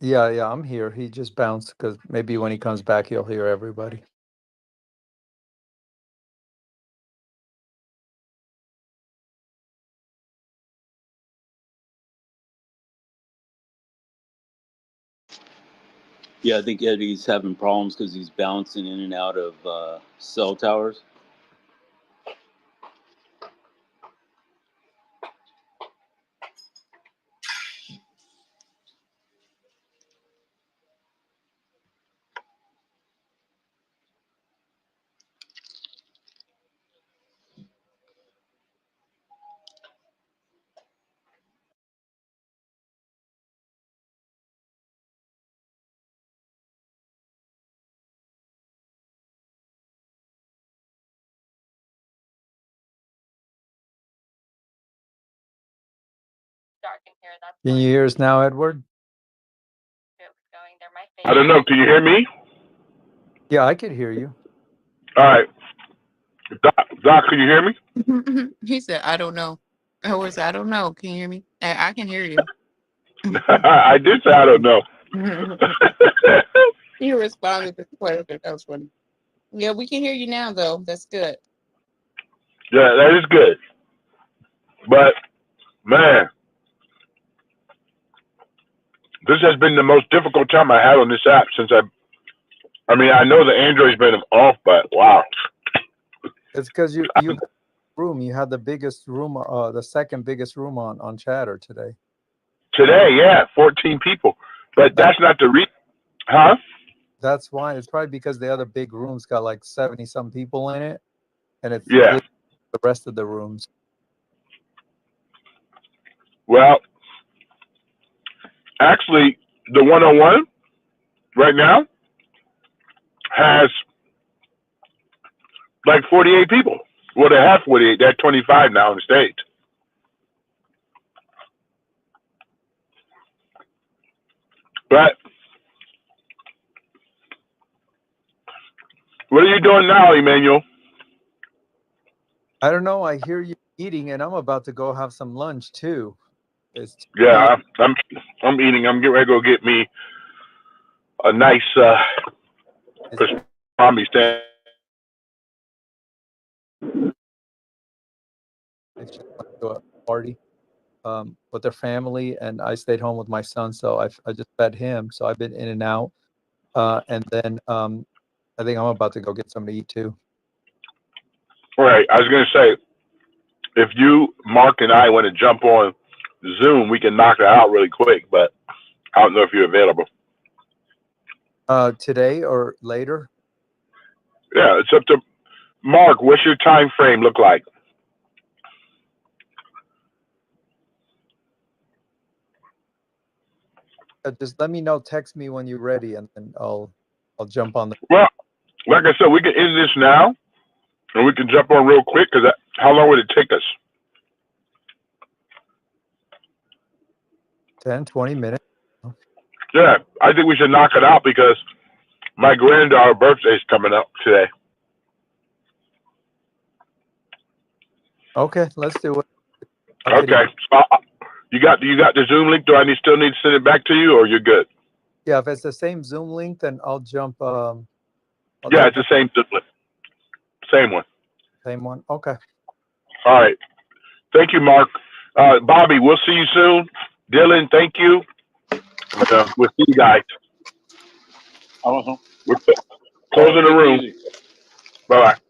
Yeah, I'm here. He just bounced because maybe when he comes back, he'll hear everybody. Yeah, I think Eddie's having problems because he's bouncing in and out of cell towers. Can you hear us now, Edward? I don't know. Can you hear me? Yeah, I could hear you. All right. Doc, can you hear me? He said, "I don't know." I was, "I don't know." Can you hear me? I can hear you. I did say I don't know. You responded to the question. That was funny. Yeah, we can hear you now, though. That's good. Yeah, that is good. But man, this has been the most difficult time I had on this app since I mean, I know the Android's been off, but wow. It's because you room. You had the biggest room, the second biggest room on Chatter today. Today, yeah, 14 people. But that's not the reason. Huh? That's why. It's probably because the other big rooms got like 70 some people in it, and it's Yeah. the rest of the rooms. Well, actually, the 101 right now has like 48 people. Well, they have 48. They're 25 now on the stage. But what are you doing now, Emmanuel? I don't know. I hear you eating, and I'm about to go have some lunch too. Yeah, I'm eating. I'm getting ready to go get me a nice pastrami stand. It's just went to a party with their family, and I stayed home with my son, so I just fed him. So I've been in and out, and then I think I'm about to go get something to eat too. All right, I was going to say, if you, Mark, and I want to jump on Zoom, we can knock it out really quick. But I don't know if you're available. Today or later? Yeah, it's up to Mark. What's your time frame look like? Just let me know. Text me when you're ready, and then I'll jump on the. Well, like I said, we can end this now, and we can jump on real quick. Because how long would it take us? 10, 20 minutes. Yeah, I think we should knock it out because my granddaughter's birthday is coming up today. Okay, let's do it. Okay, so you got the Zoom link? Do I still need to send it back to you, or you're good? Yeah, if it's the same Zoom link, then I'll jump. Yeah, it's the same Zoom link. Same one. Same one. Okay. All right. Thank you, Mark. Bobby, we'll see you soon. Dylan, thank you. We'll see you guys. Awesome. We're closing the room. Bye bye.